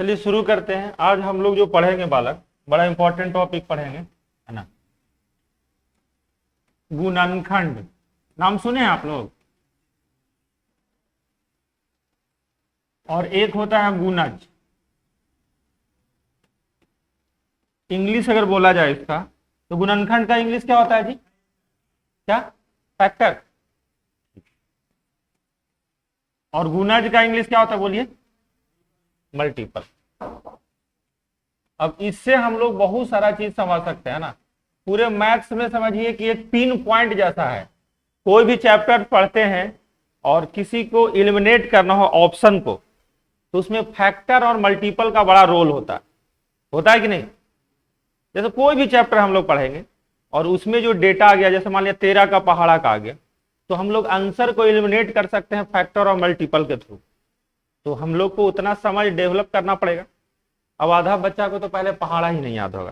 चलिए शुरू करते हैं। आज हम लोग जो पढ़ेंगे बालक, बड़ा इंपॉर्टेंट टॉपिक पढ़ेंगे, है ना। गुणनखंड नाम सुने हैं आप लोग? और एक होता है गुणज। इंग्लिश अगर बोला जाए इसका तो गुणनखंड का इंग्लिश क्या होता है जी? क्या? फैक्टर। और गुणज का इंग्लिश क्या होता है बोलिए? मल्टीपल। अब इससे हम लोग बहुत सारा चीज समझ सकते हैं ना। पूरे मैथ्स में समझिए कि एक पिन पॉइंट जैसा है। कोई भी चैप्टर पढ़ते हैं और किसी को एलिमिनेट करना हो ऑप्शन को, तो उसमें फैक्टर और मल्टीपल का बड़ा रोल होता है कि नहीं? जैसे कोई भी चैप्टर हम लोग पढ़ेंगे और उसमें जो डेटा आ गया, जैसे मान लिया 13 का पहाड़ा का आ गया, तो हम लोग आंसर को एलिमिनेट कर सकते हैं फैक्टर और मल्टीपल के थ्रू। तो हम लोग को उतना समझ डेवलप करना पड़ेगा। अब आधा बच्चा को तो पहले पहाड़ा ही नहीं याद होगा,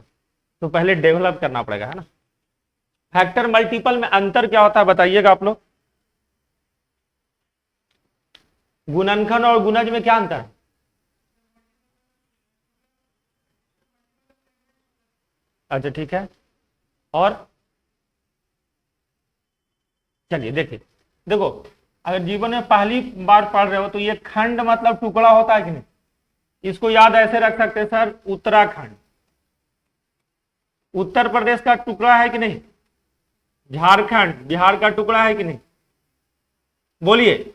तो पहले डेवलप करना पड़ेगा, है ना। फैक्टर मल्टीपल में अंतर क्या होता है बताइएगा आप लोग। गुणनखंड और गुणज में क्या अंतर है? अच्छा ठीक है। और चलिए देखिए, देखो, अगर जीवन में पहली बार पढ़ रहे हो तो ये खंड मतलब टुकड़ा होता है कि नहीं? इसको याद ऐसे रख सकते हैं सर, उत्तराखंड उत्तर प्रदेश का टुकड़ा है कि नहीं? झारखंड बिहार का टुकड़ा है कि नहीं? बोलिए।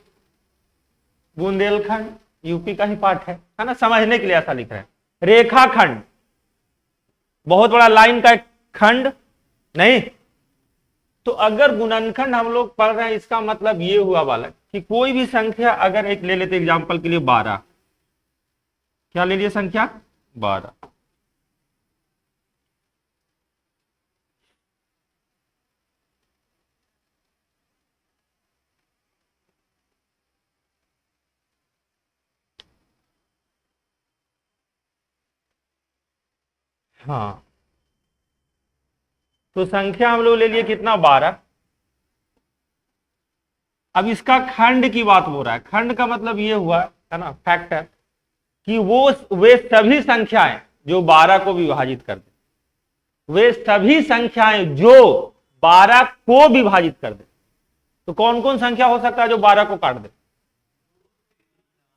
बुंदेलखंड यूपी का ही पार्ट है ना। समझने के लिए ऐसा लिख रहे हैं। रेखाखंड बहुत बड़ा लाइन का एक खंड नहीं। तो अगर गुणनखंड हम लोग पढ़ रहे हैं, इसका मतलब ये हुआ बालक कि कोई भी संख्या, अगर एक ले लेते एग्जांपल के लिए 12, क्या ले लिए संख्या 12। हाँ, तो संख्या हम लोग ले लिए कितना 12। अब इसका खंड की बात हो रहा है। खंड का मतलब ये हुआ है ना, फैक्टर, कि वे सभी संख्याएं जो 12 को विभाजित कर दे, वे सभी संख्याएं जो 12 को विभाजित कर दे। तो कौन कौन संख्या हो सकता है जो 12 को काट दे?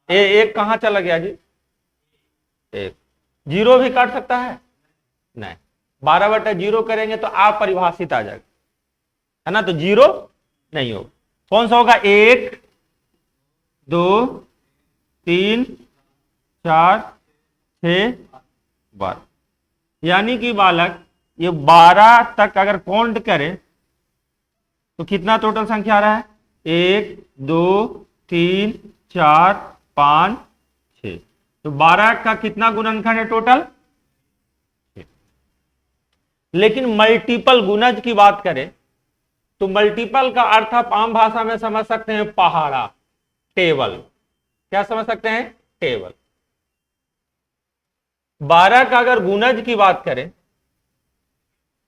एक कहां चला गया जी? एक। जीरो भी काट सकता है? नहीं। 12/0 करेंगे तो अपरिभाषित आ जाएगा, है ना। तो जीरो नहीं होगा। कौन सा होगा? 1 2 3 4 6 12। यानी कि बालक ये 12 तक अगर काउंट करें तो कितना टोटल संख्या आ रहा है? 1 2 3 4 5 6। तो 12 का कितना गुणनखंड है टोटल? लेकिन मल्टीपल गुणज की बात करें तो मल्टीपल का अर्थ आप आम भाषा में समझ सकते हैं पहाड़ा, टेबल। क्या समझ सकते हैं? टेबल। 12 का अगर गुणज की बात करें,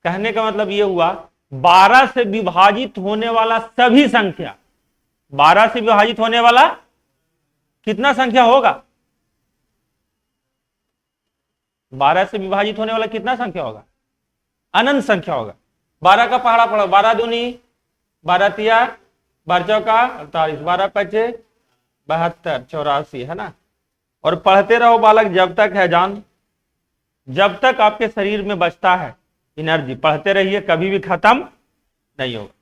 कहने का मतलब यह हुआ 12 से विभाजित होने वाला सभी संख्या। 12 से विभाजित होने वाला कितना संख्या होगा? 12 से विभाजित होने वाला कितना संख्या होगा? अनंत संख्या होगा। 12 का पहाड़ा पढ़ो। 12 दूनी 12 तिया 12 चौका 48, 12 पचे 72, 84, है ना। और पढ़ते रहो बालक जब तक है जान, जब तक आपके शरीर में बचता है एनर्जी, पढ़ते रहिए, कभी भी खत्म नहीं होगा।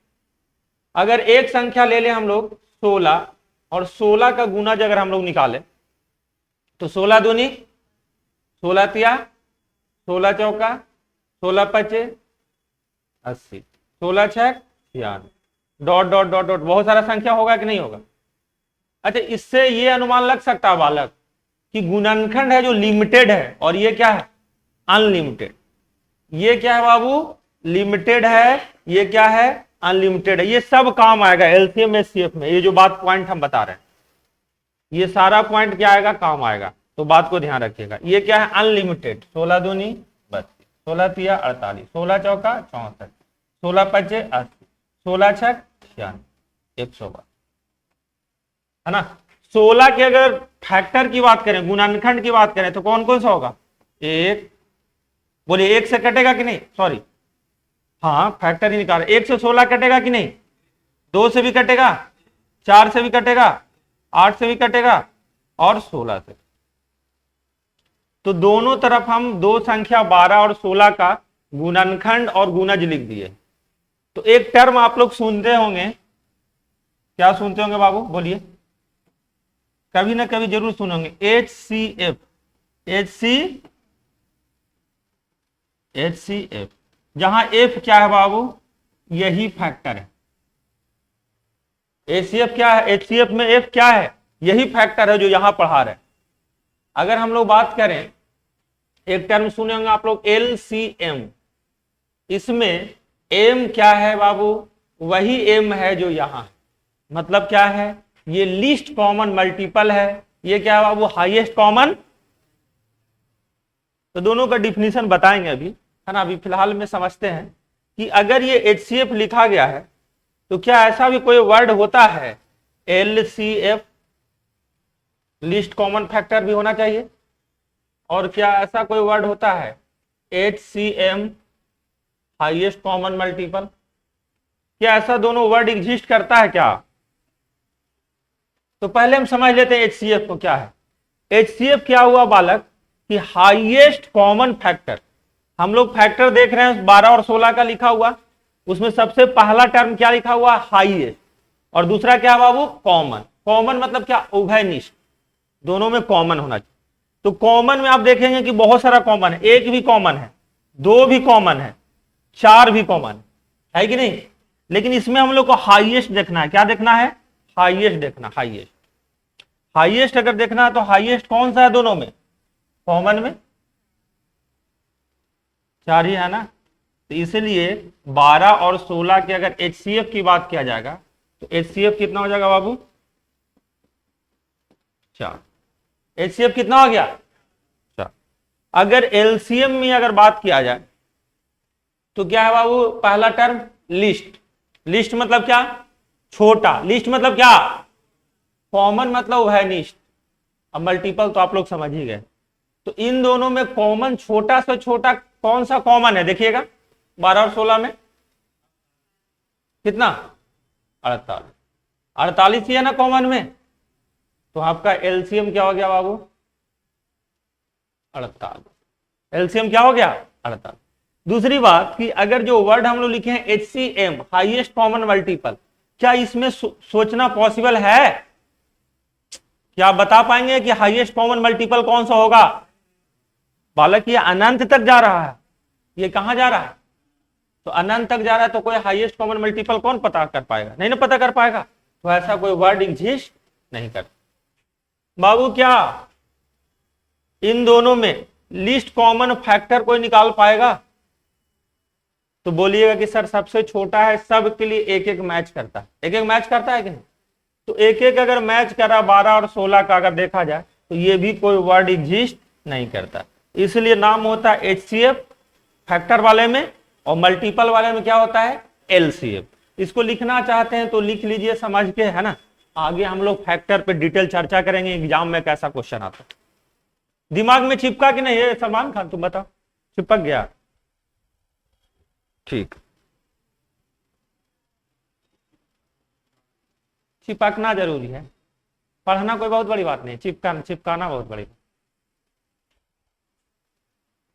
अगर एक संख्या ले लें हम लोग 16, और 16 का गुणज अगर हम लोग निकालें तो 16 दूनी 16 तिया 16 चौका 16 पचे 80, 16 छक 96, डॉट डॉट डॉट डॉट, बहुत सारा संख्या होगा कि नहीं होगा? अच्छा, इससे ये अनुमान लग सकता है बालक कि गुणनखंड है जो लिमिटेड है, और ये क्या है? अनलिमिटेड। ये क्या है बाबू? लिमिटेड है। ये क्या है? अनलिमिटेड है। ये सब काम आएगा एलसीएम एचसीएफ में। ये जो बात पॉइंट हम बता रहे हैं, ये सारा पॉइंट क्या आएगा? काम आएगा। तो बात को ध्यान रखिएगा। ये क्या है? अनलिमिटेड। 16 दूनी 32, 16 तिया 48, 16 चौका 64, 16 पचे 80, 16 छक 96, 112, है ना। 16 के अगर फैक्टर की बात करें, गुणनखंड की बात करें, तो कौन कौन सा होगा? एक, बोलिए, एक से कटेगा कि नहीं? सॉरी, हाँ फैक्टर ही निकाल, एक से 16 कटेगा कि नहीं? दो से भी कटेगा, चार से भी कटेगा, आठ से भी कटेगा, और 16 से। तो दोनों तरफ हम दो संख्या 12 और 16 का गुणनखंड और गुणज लिख दिए। तो एक टर्म आप लोग सुनते होंगे, क्या सुनते होंगे बाबू, बोलिए, कभी ना कभी जरूर सुनोगे, HCF। HCF, जहां F क्या है बाबू? यही फैक्टर है। HCF क्या है? HCF में F क्या है? यही फैक्टर है जो यहां पढ़ा रहे। अगर हम लोग बात करें, एक टर्म सुने होंगे आप लोग, LCM। इसमें M क्या है बाबू? वही M है जो यहां है। मतलब क्या है? ये लीस्ट कॉमन मल्टीपल है, ये क्या है बाबू? Highest common. तो दोनों का डिफिनीशन बताएंगे अभी, है ना। अभी फिलहाल में समझते हैं कि अगर ये HCF लिखा गया है, तो क्या ऐसा भी कोई वर्ड होता है LCF? लीस्ट कॉमन फैक्टर भी होना चाहिए। और क्या ऐसा कोई वर्ड होता है HCM? Highest common multiple. क्या ऐसा दोनों वर्ड एग्जिस्ट करता है क्या? तो पहले हम समझ लेते हैं HCF को क्या है। HCF क्या हुआ बालक? कि हाईएस्ट कॉमन फैक्टर। हम लोग फैक्टर देख रहे हैं 12 और 16 का लिखा हुआ, उसमें सबसे पहला टर्म क्या लिखा हुआ? हाईएस्ट। और दूसरा क्या बाबू? कॉमन। कॉमन मतलब क्या? उभयनिष्ठ, दोनों में कॉमन होना चाहिए। तो कॉमन में आप देखेंगे कि बहुत सारा कॉमन है, एक भी कॉमन है, दो भी कॉमन है, चार भी कॉमन है कि नहीं? लेकिन इसमें हम लोग को हाईएस्ट देखना है। क्या देखना है? हाईएस्ट देखना। हाईएस्ट, हाईएस्ट अगर देखना है तो हाईएस्ट कौन सा है दोनों में? कॉमन में चार ही है ना। तो इसलिए 12 और 16 के अगर HCF की बात किया जाएगा, तो HCF कितना हो जाएगा बाबू? 4। HCF कितना हो गया? 4। अगर LCM में अगर बात किया जाए, तो क्या है बाबू? पहला टर्म लिस्ट। लिस्ट मतलब क्या? छोटा। लिस्ट मतलब क्या? कॉमन मतलब उभयनिष्ठ। अब मल्टीपल तो आप लोग समझ ही गए। तो इन दोनों में कॉमन, छोटा से छोटा कौन सा कॉमन है? देखिएगा 12 और 16 में कितना? 48। 48 ही है ना कॉमन में। तो आपका LCM क्या हो गया बाबू? 48। LCM क्या हो गया? 48। दूसरी बात कि अगर जो वर्ड हम लोग लिखे हैं HCM, हाईएस्ट कॉमन मल्टीपल, क्या इसमें सोचना पॉसिबल है? क्या आप बता पाएंगे कि हाईएस्ट कॉमन मल्टीपल कौन सा होगा? बालक ये अनंत तक जा रहा है, ये कहां जा रहा है? तो अनंत तक जा रहा है, तो कोई हाईएस्ट कॉमन मल्टीपल कौन पता कर पाएगा? नहीं ना पता कर पाएगा। तो ऐसा कोई वर्ड एग्जिस्ट नहीं करता बाबू। क्या इन दोनों में लीस्ट कॉमन फैक्टर कोई निकाल पाएगा? तो बोलिएगा कि सर सबसे छोटा है, सब के लिए एक एक मैच करता है। एक एक मैच करता है कि नहीं? तो एक एक अगर मैच करा 12 और 16 का अगर देखा जाए, तो ये भी कोई वर्ड एग्जिस्ट नहीं करता। इसलिए नाम होता है HCF फैक्टर वाले में, और मल्टीपल वाले में क्या होता है? LCF। इसको लिखना चाहते हैं तो लिख लीजिए समझ के, है ना। आगे हम लोग फैक्टर पे डिटेल चर्चा करेंगे, एग्जाम में कैसा क्वेश्चन आता है। दिमाग में चिपका कि नहीं? है सलमान खान, तुम बताओ, चिपक गया? ठीक, चिपकना जरूरी है। पढ़ना कोई बहुत बड़ी बात नहीं, चिपकाना चिपकाना बहुत बड़ी।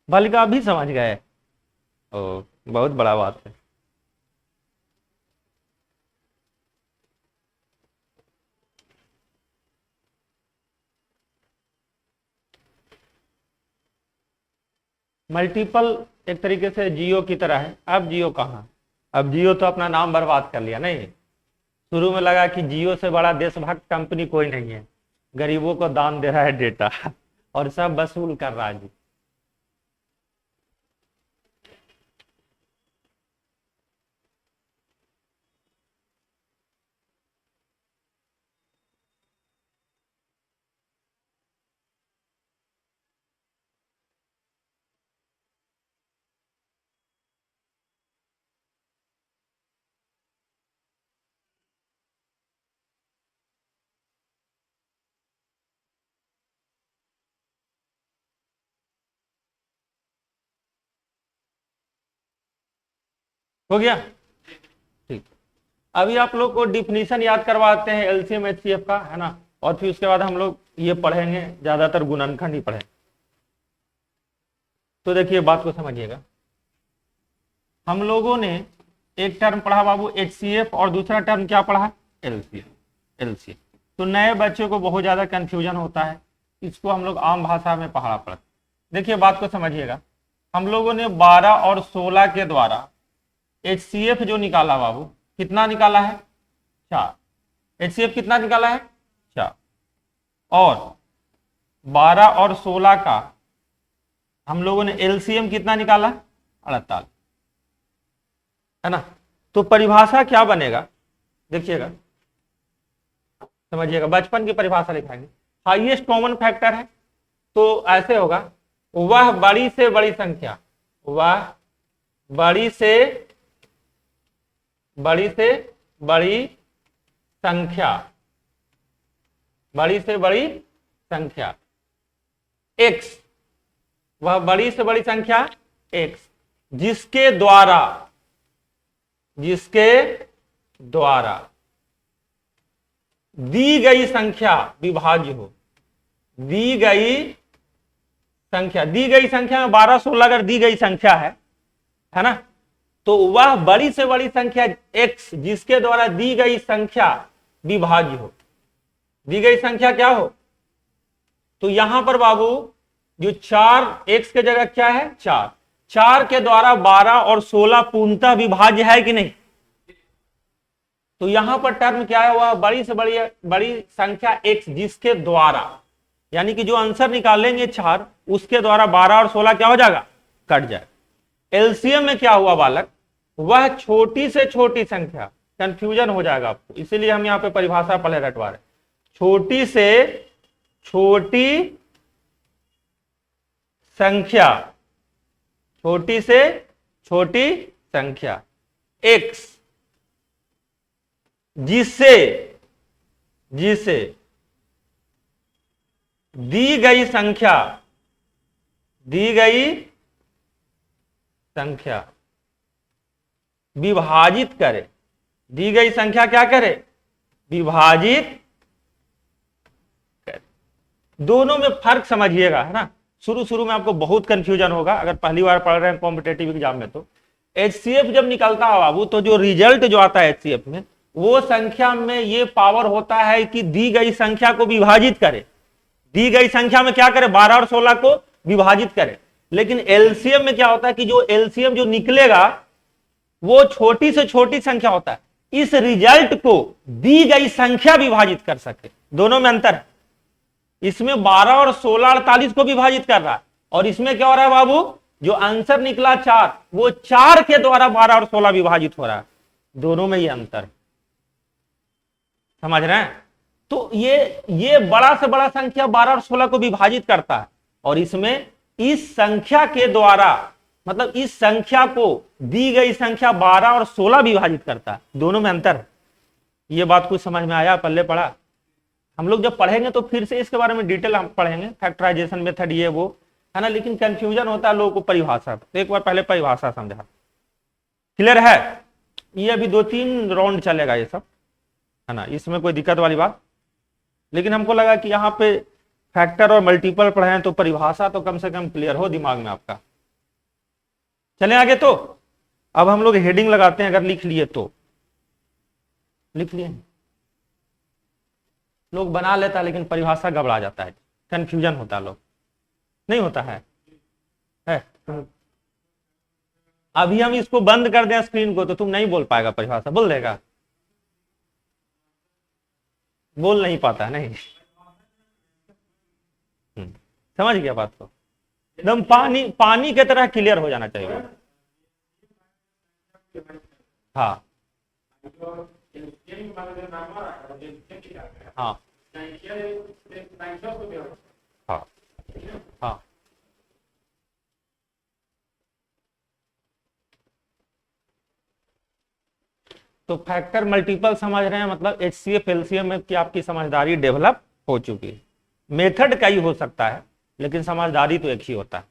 बालिका अभी समझ गए? ओ, बहुत बड़ा बात है। मल्टीपल एक तरीके से जियो की तरह है। अब जियो कहाँ? अब जियो तो अपना नाम बर्बाद कर लिया नहीं। शुरू में लगा कि जियो से बड़ा देशभक्त कंपनी कोई नहीं है, गरीबों को दान दे रहा है डेटा और सब वसूल कर रहा है जी। हो गया, ठीक। अभी आप लोग को डिफिनीशन याद करवाते हैं एलसीएम एचसीएफ का, है ना, और फिर उसके बाद हम लोग ये पढ़ेंगे, ज्यादातर गुणनखंड ही पढ़ेंगे। तो देखिए बात को समझिएगा, हम लोगों ने एक टर्म पढ़ा बाबू एचसीएफ और दूसरा टर्म क्या पढ़ा, एलसीएफ। एलसीएफ तो नए बच्चों को बहुत ज्यादा कंफ्यूजन होता है, इसको हम लोग आम भाषा में पढ़ा पढ़ते। देखिए बात को समझिएगा, हम लोगों ने 12 और 16 के द्वारा एचसीएफ जो निकाला बाबू, कितना निकाला है, 4। एचसीएफ कितना निकाला है, 4। और 12 और 16 का हम लोगों ने एलसीएम कितना निकाला, 48, है ना। तो परिभाषा क्या बनेगा, देखिएगा समझिएगा, बचपन की परिभाषा लिखाएंगे। हाईएस्ट कॉमन फैक्टर है तो ऐसे होगा, वह बड़ी से बड़ी संख्या, वह बड़ी से बड़ी संख्या, बड़ी से बड़ी संख्या x, वह बड़ी से बड़ी संख्या x जिसके द्वारा दी गई संख्या विभाज्य हो। दी गई संख्या में 12 16 अगर दी गई संख्या है ना, तो वह बड़ी से बड़ी संख्या x जिसके द्वारा दी गई संख्या विभाज्य हो। दी गई संख्या क्या हो, तो यहां पर बाबू जो 4 x के जगह क्या है, 4 के द्वारा 12 और 16 पूर्णतः विभाज्य है कि नहीं। तो यहां पर टर्म क्या है, वह बड़ी से बड़ी संख्या x जिसके द्वारा, यानी कि जो आंसर निकालेंगे 4 उसके द्वारा 12 और 16 क्या हो जाएगा, कट जाए। एलसीएम में क्या हुआ बालक, वह छोटी से छोटी संख्या, कंफ्यूजन हो जाएगा आपको, इसीलिए हम यहां पे परिभाषा पहले रटवा रहे। छोटी से छोटी संख्या, छोटी से छोटी संख्या x जिससे दी गई संख्या विभाजित करे। दी गई संख्या क्या करे, विभाजित करे। दोनों में फर्क समझिएगा, है ना। शुरू में आपको बहुत कंफ्यूजन होगा अगर पहली बार पढ़ रहे हैं कॉम्पिटेटिव एग्जाम में। तो एचसीएफ जब निकलता है बाबू, तो जो रिजल्ट जो आता है एचसीएफ में, वो संख्या में ये पावर होता है कि दी गई संख्या को विभाजित करे। दी गई संख्या में क्या करे, 12 और 16 को विभाजित करे। लेकिन एलसीएम में क्या होता है कि जो एलसीएम जो निकलेगा वो छोटी से छोटी संख्या होता है, इस रिजल्ट को दी गई संख्या विभाजित कर सके। दोनों में अंतर है, इसमें 12 और 16 48 को विभाजित कर रहा है, और इसमें क्या हो रहा है बाबू, जो आंसर निकला 4, वो 4 के द्वारा 12 और 16 विभाजित हो रहा है। दोनों में ये अंतर है, समझ रहे हैं। तो ये बड़ा से बड़ा संख्या 12 और 16 को विभाजित करता है, और इसमें इस संख्या के द्वारा, मतलब इस संख्या को दी गई संख्या 12 और 16 विभाजित करता है। दोनों में अंतर है। ये बात कुछ समझ में आया, पल्ले पड़ा। हम लोग जब पढ़ेंगे तो फिर से इसके बारे में डिटेल हम पढ़ेंगे, फैक्टराइजेशन मेथड ये वो, है ना। लेकिन कंफ्यूजन होता है लोगों को परिभाषा, तो एक बार पहले परिभाषा समझा। क्लियर है, ये अभी 2-3 राउंड चलेगा ये सब, है ना, इसमें कोई दिक्कत वाली बात। लेकिन हमको लगा कि यहाँ पे फैक्टर और मल्टीपल पढ़े तो परिभाषा तो कम से कम क्लियर हो दिमाग में आपका। चले आगे। तो अब हम लोग हेडिंग लगाते हैं, अगर लिख लिए तो लिख लिए। लोग बना लेता है लेकिन परिभाषा गड़बड़ा जाता है, कंफ्यूजन होता है, लोग नहीं होता है। अभी हम इसको बंद कर दें स्क्रीन को तो तुम नहीं बोल पाएगा, परिभाषा बोल देगा, बोल नहीं पाता, नहीं। समझ गया बात को, एकदम पानी की तरह क्लियर हो जाना चाहिए। हाँ हाँ हाँ हाँ, तो फैक्टर मल्टीपल समझ रहे हैं, मतलब एचसीएफ एलसीएम में की आपकी समझदारी डेवलप हो चुकी है। मेथड कई हो सकता है लेकिन समझदारी तो एक ही होता है।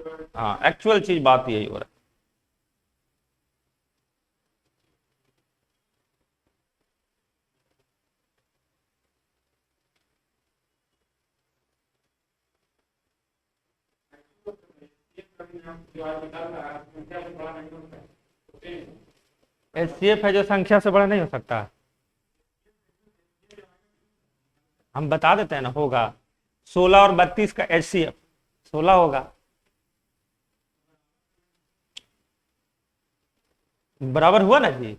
हाँ, एक्चुअल चीज बात यही हो रहा है। एचसीएफ है जो संख्या से बड़ा नहीं हो सकता, हम बता देते हैं ना, होगा 16 और 32 का एचसीएफ 16 होगा, बराबर हुआ ना जी,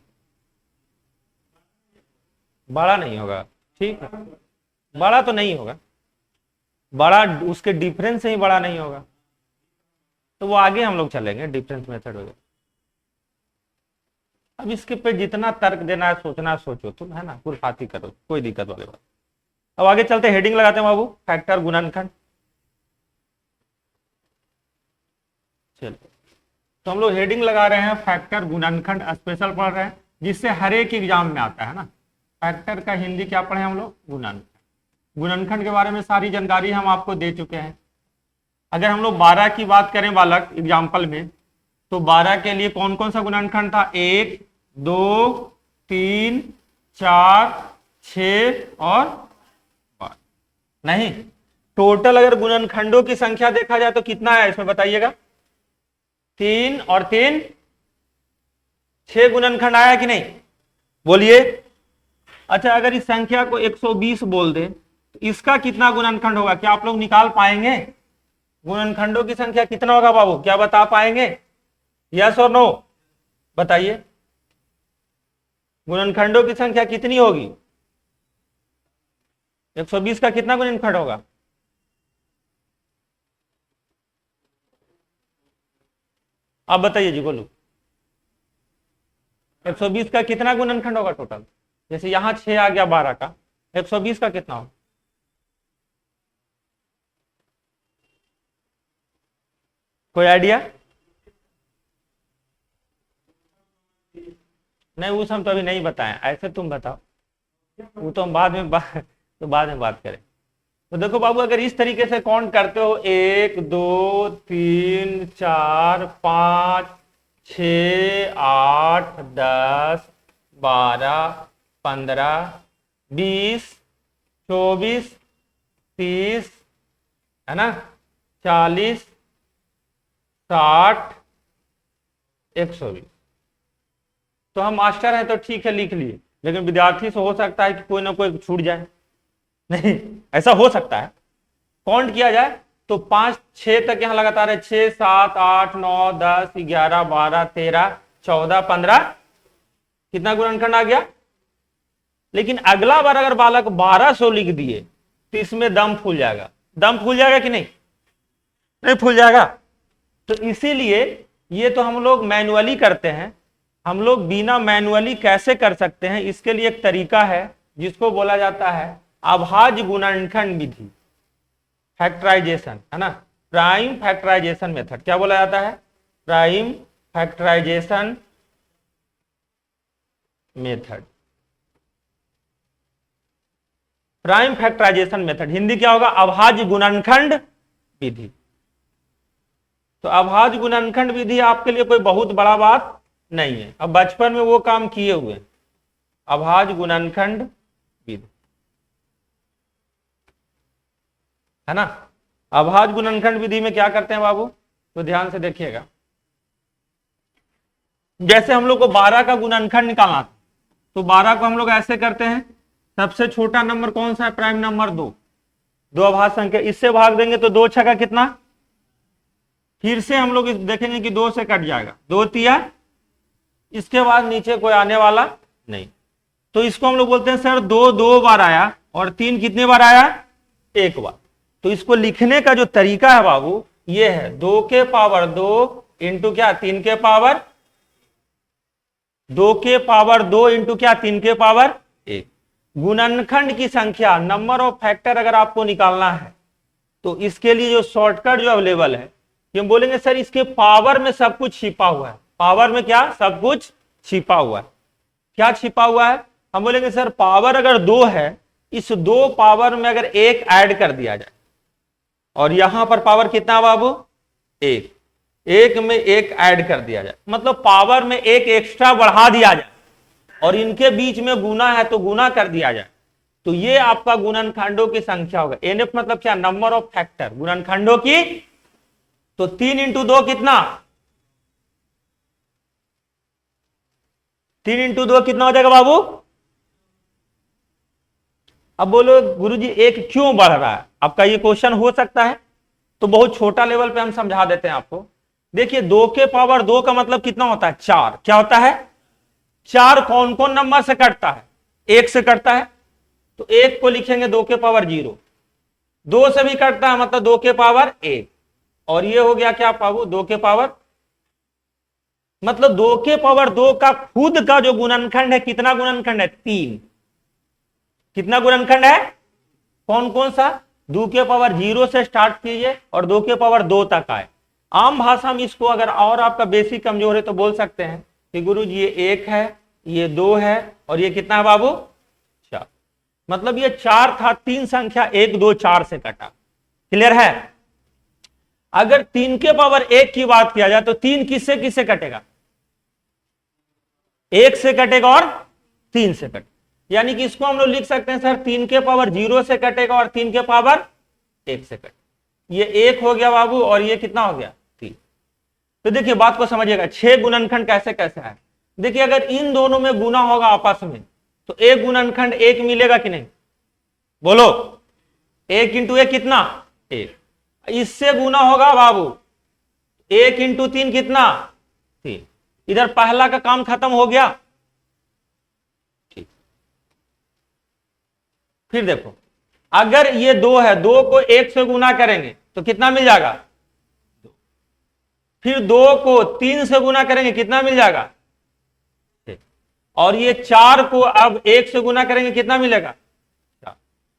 बड़ा नहीं होगा, ठीक है, बड़ा तो नहीं होगा, बड़ा उसके डिफरेंस से ही बड़ा नहीं होगा, तो वो आगे हम लोग चलेंगे डिफरेंस मेथड वगैरह। अब इसके पे जितना तर्क देना है, सोचना है सोचो तुम, है ना, खुरफाती करो, कोई दिक्कत वाली बात। अब आगे चलते, हेडिंग लगाते हैं बाबू, फैक्टर गुणनखंड। चलो, तो हम लोग हेडिंग लगा रहे हैं फैक्टर गुणनखंड, स्पेशल पढ़ रहे हैं, जिससे हर एक एग्जाम में आता है ना। फैक्टर का हिंदी क्या पढ़े हम लोग? गुणनखंड। गुणनखंड के बारे में सारी जानकारी हम आपको दे चुके हैं। अगर हम लोग 12 की बात करें बालक एग्जाम्पल में, तो 12 के लिए कौन कौन सा गुणनखंड था? 1 2 3 4 6 और 12। नहीं, टोटल अगर गुणनखंडों की संख्या देखा जाए तो कितना है इसमें बताइएगा? 3 और 3 6 गुणनखंड आया कि नहीं? बोलिए। अच्छा, अगर इस संख्या को 120 बोल दे तो इसका कितना गुणनखंड होगा? क्या आप लोग निकाल पाएंगे? गुणनखंडों की संख्या कितना होगा बाबू, क्या बता पाएंगे? यस और नो बताइए, गुणनखंडों की संख्या कितनी होगी? 120 का कितना गुणनखंड होगा? आप बताइए जी, बोलो। 120 का कितना गुणनखंड होगा टोटल? जैसे यहां 6 आ गया 12 का, 120 का कितना होगा? कोई आइडिया? नहीं, वो हम तो अभी नहीं बताएं, ऐसे तुम बताओ, वो तो हम बाद में बात करें। तो देखो बाबू, अगर इस तरीके से काउंट करते हो 1 2 3 4 5 6 8 10 12 15 20 24 30, है ना, 40 60 120, तो हम मास्टर हैं तो ठीक है लिख लिए, लेकिन विद्यार्थी से हो सकता है कि कोई ना कोई छूट जाए। नहीं, ऐसा हो सकता है। काउंट किया जाए तो 5 6 तक यहां लगातार है, 6 7 8 9 10 11 12 13 14 15, कितना गुणनखंड आ गया? लेकिन अगला बार अगर बालक 1200 लिख दिए तो इसमें दम फूल जाएगा। दम फूल जाएगा कि नहीं? नहीं फूल जाएगा। तो इसीलिए ये तो हम लोग मैनुअली करते हैं, हम लोग बिना मैनुअली कैसे कर सकते हैं, इसके लिए एक तरीका है जिसको बोला जाता है अभाज्य गुणनखंड विधि, फैक्टराइजेशन, है ना, प्राइम फैक्टराइजेशन मेथड। क्या बोला जाता है? Prime factorisation method. Prime factorisation method Hindi क्या होगा? अभाज्य गुणनखंड विधि। तो अभाज्य गुणनखंड विधि आपके लिए कोई बहुत बड़ा बात नहीं है, अब बचपन में वो काम किए हुए। अभाज्य गुणनखंड विधि, है ना। अभाज्य गुणनखंड विधि में क्या करते हैं बाबू, तो ध्यान से देखिएगा। जैसे हम लोग को 12 का गुणनखंड निकालना था, तो 12 को हम लोग ऐसे करते हैं, सबसे छोटा नंबर कौन सा है? प्राइम नंबर 2, दो अभाज्य संख्या, इससे भाग देंगे तो 2 छक्का कितना? फिर से हम लोग देखेंगे कि 2 से कट जाएगा, 2 तिया, इसके बाद नीचे कोई आने वाला नहीं। तो इसको हम लोग बोलते हैं सर 2 2 बार आया और 3 कितने बार आया? 1 बार। तो इसको लिखने का जो तरीका है बाबू ये है 2 के पावर 2 इंटू क्या? 3 के पावर 2 के पावर 2 इंटू क्या? 3 के पावर 1। गुणनखंड की संख्या, नंबर ऑफ फैक्टर अगर आपको निकालना है तो इसके लिए जो शॉर्टकट जो अवेलेबल है, कि हम बोलेंगे सर इसके पावर में सब कुछ छिपा हुआ है। पावर में क्या? सब कुछ छिपा हुआ है। क्या छिपा हुआ है? हम बोलेंगे सर पावर अगर 2 है, इस 2 पावर में अगर 1 ऐड कर दिया जाए, और यहां पर पावर कितना बाबू? 1, एक में एक ऐड कर दिया जाए, मतलब पावर में एक एक्स्ट्रा बढ़ा दिया जाए और इनके बीच में गुना है तो गुना कर दिया जाए, तो ये आपका गुणनखंडों की संख्या होगा। एनएफ मतलब क्या, नंबर ऑफ फैक्टर, गुणनखंडों की। तो 3 इंटू 2 कितना, 3 इंटू 2 कितना हो जाएगा बाबू। अब बोलो गुरुजी एक क्यों बढ़ रहा है, आपका ये क्वेश्चन हो सकता है, तो बहुत छोटा लेवल पे हम समझा देते हैं आपको। देखिए 2 के पावर 2 का मतलब कितना होता है, 4। क्या होता है, 4 कौन कौन नंबर से कटता है, 1 से कटता है, तो 1 को लिखेंगे 2 के पावर 0, 2 से भी कटता है मतलब 2 के पावर 1, और ये हो गया क्या बाबू 2 के पावर, मतलब 2 के पावर 2 का खुद का जो गुणनखंड है, कितना गुणनखंड है, 3। कितना गुणनखंड है, कौन कौन सा, 2 के पावर 0 से स्टार्ट कीजिए और 2 के पावर 2 तक आए। आम भाषा में इसको अगर और आपका बेसिक कमजोर है तो बोल सकते हैं कि गुरुजी ये 1 है, ये 2 है और ये कितना है बाबू 4, मतलब ये 4 था, 3 संख्या 1 2 4 से कटा। क्लियर है। अगर 3 के पावर 1 की बात किया जाए तो 3 किससे किससे कटेगा, 1 से कटेगा और 3 से कटेगा, यानी कि इसको हम लोग लिख सकते हैं सर 3 के पावर 0 से कटेगा और 3 के पावर 1 से कटेगा। ये 1 हो गया बाबू और ये कितना हो गया 3। तो देखिए बात को समझिएगा, 6 गुणनखंड कैसे कैसे है। देखिए अगर इन दोनों में गुना होगा आपस में तो एक गुणनखंड 1 मिलेगा कि नहीं, बोलो 1 इंटू 1 कितना 1, इससे गुना होगा बाबू 1 इंटू 3 कितना 3, इधर पहला का काम खत्म हो गया। ठीक, फिर देखो अगर ये 2 है, 2 को 1 से गुना करेंगे तो कितना मिल जाएगा 2, फिर 2 को 3 से गुना करेंगे कितना मिल जाएगा, और ये 4 को अब 1 से गुना करेंगे कितना मिलेगा 4,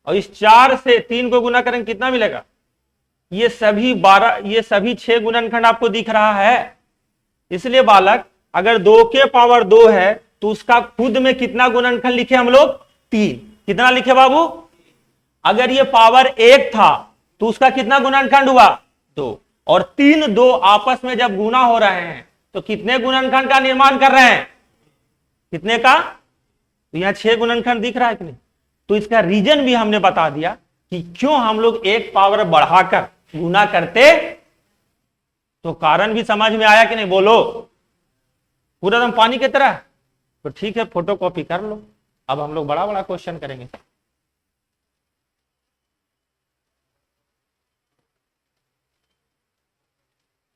और इस 4 से 3 को गुना करेंगे कितना मिलेगा, ये सभी 12, ये सभी 6 गुणनखंड आपको दिख रहा है। इसलिए बालक अगर 2 के पावर 2 है तो उसका खुद में कितना गुणनखंड लिखे हम लोग 3। कितना लिखे बाबू, अगर ये पावर 1 था तो उसका कितना गुणनखंड हुआ 2, और 3 2 आपस में जब गुना हो रहे हैं तो कितने गुणनखंड का निर्माण कर रहे हैं, कितने का, तो यहां 6 गुणनखंड दिख रहा है कि नहीं। तो इसका रीजन भी हमने बता दिया कि क्यों हम लोग एक पावर बढ़ाकर गुना करते, तो कारण भी समझ में आया कि नहीं, बोलो पूरा एकदम पानी की तरह। तो ठीक है फोटो कॉपी कर लो, अब हम लोग बड़ा बड़ा क्वेश्चन करेंगे।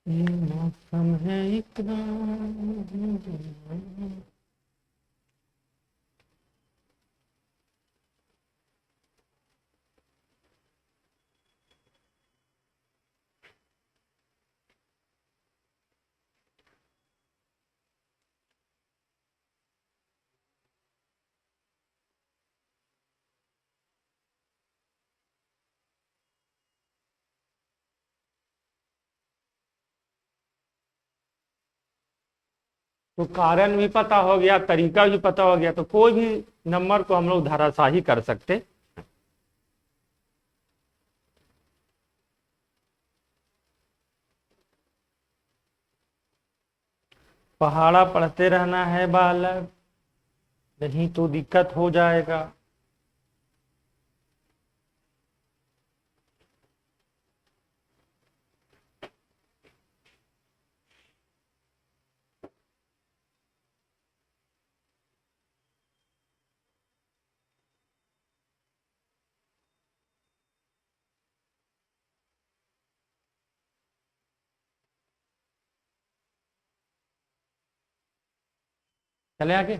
मौसम है इतना तो कारण भी पता हो गया, तरीका भी पता हो गया, तो कोई भी नंबर को हम लोग धराशाही कर सकते। पहाड़ा पढ़ते रहना है बालक, नहीं तो दिक्कत हो जाएगा। चले आगे,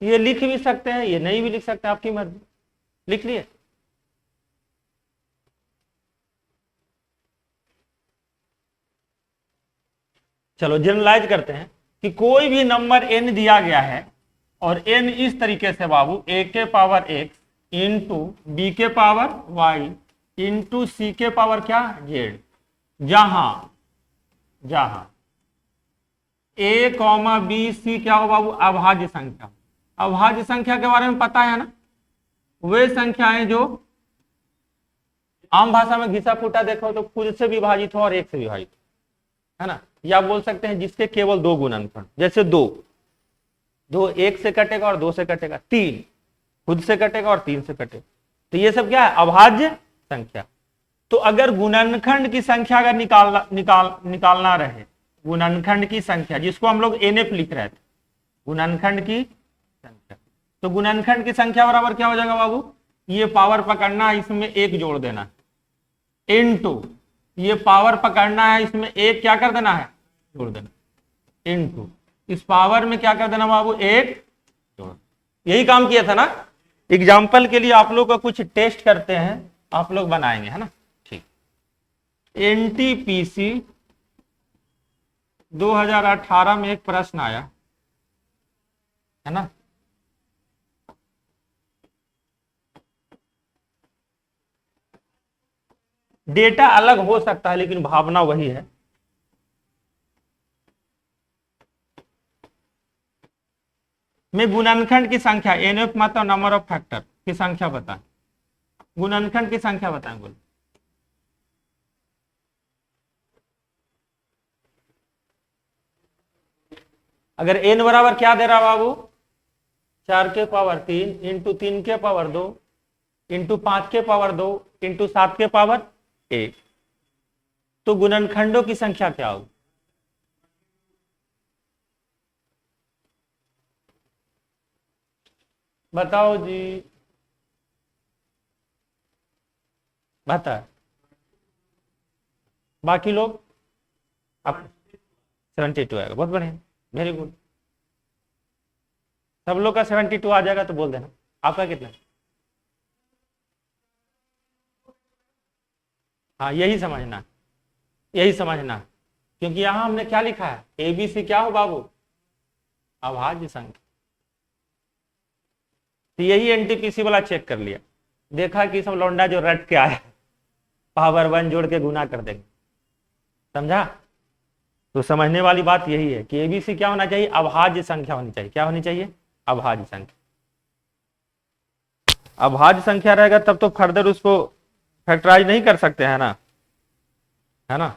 ये लिख भी सकते हैं, ये नहीं भी लिख सकते, आपकी मर्जी। लिख लिए, चलो जनरलाइज करते हैं कि कोई भी नंबर n दिया गया है और n इस तरीके से बाबू a के पावर x इंटू बी के पावर y इंटू सी के पावर क्या z, जहां जहां a कॉमा बी सी क्या हो बाबू अभाज्य संख्या। अभाज्य संख्या के बारे में पता है ना, वे संख्याएं जो आम भाषा में घिसा फूटा देखो तो खुद से विभाजित हो और एक से विभाजित हो, है ना। या बोल सकते हैं जिसके केवल दो गुणनखंड, जैसे दो एक से कटेगा और दो से कटेगा, तीन खुद से कटेगा और तीन से कटेगा, तो ये सब क्या है, अभाज्य संख्या। तो अगर गुणनखंड की संख्या अगर निकालना रहे, गुणनखंड की संख्या जिसको हम लोग एनएफ लिख रहे थे, गुणनखंड की संख्या, तो गुणनखंड की संख्या बराबर क्या हो जाएगा बाबू, ये पावर पकड़ना है, इसमें एक जोड़ देना है, इनटू ये पावर पकड़ना है, इसमें एक क्या कर देना है, जोड़ देना, इनटू इस पावर में क्या कर देना बाबू, एक जोड़। यही काम किया था ना। एग्जाम्पल के लिए आप लोग का कुछ टेस्ट करते हैं, आप लोग बनाएंगे, है ना। ठीक, एनटीपीसी 2018 में एक प्रश्न आया, है ना। डेटा अलग हो सकता है लेकिन भावना वही है। मैं गुणनखंड की संख्या, एनएफ मतलब नंबर ऑफ फैक्टर की संख्या बताएं, गुणनखंड की संख्या बताएं, बोलो। अगर एन बराबर क्या दे रहा बाबू, 4 के पावर 3 इंटू 3 के पावर 2 इंटू 5 के पावर 2 इंटू 7 के पावर 1, तो गुणनखंडों की संख्या क्या होगी, बताओ जी, बता। बाकी लोग आप 72 आएगा, बहुत बढ़िया, वेरी गुड। सब लोग का 72 आ जाएगा तो बोल देना। आपका कितना? हाँ, यही समझना, यही समझना, क्योंकि यहां हमने क्या लिखा है, एबीसी क्या हो बाबू, अभाज्य संख्या। तो यही एनटीपीसी वाला चेक कर लिया, देखा कि सब लौंडा जो रट के आया पावर 1 जोड़ के गुना कर देंगे, समझा। तो समझने वाली बात यही है कि एबीसी क्या होना चाहिए, अभाज्य संख्या होनी चाहिए। क्या होनी चाहिए, अभाज्य संख्या। अभाज्य संख्या रहेगा तब तो फर्दर उसको फैक्टराइज नहीं कर सकते हैं ना, है ना।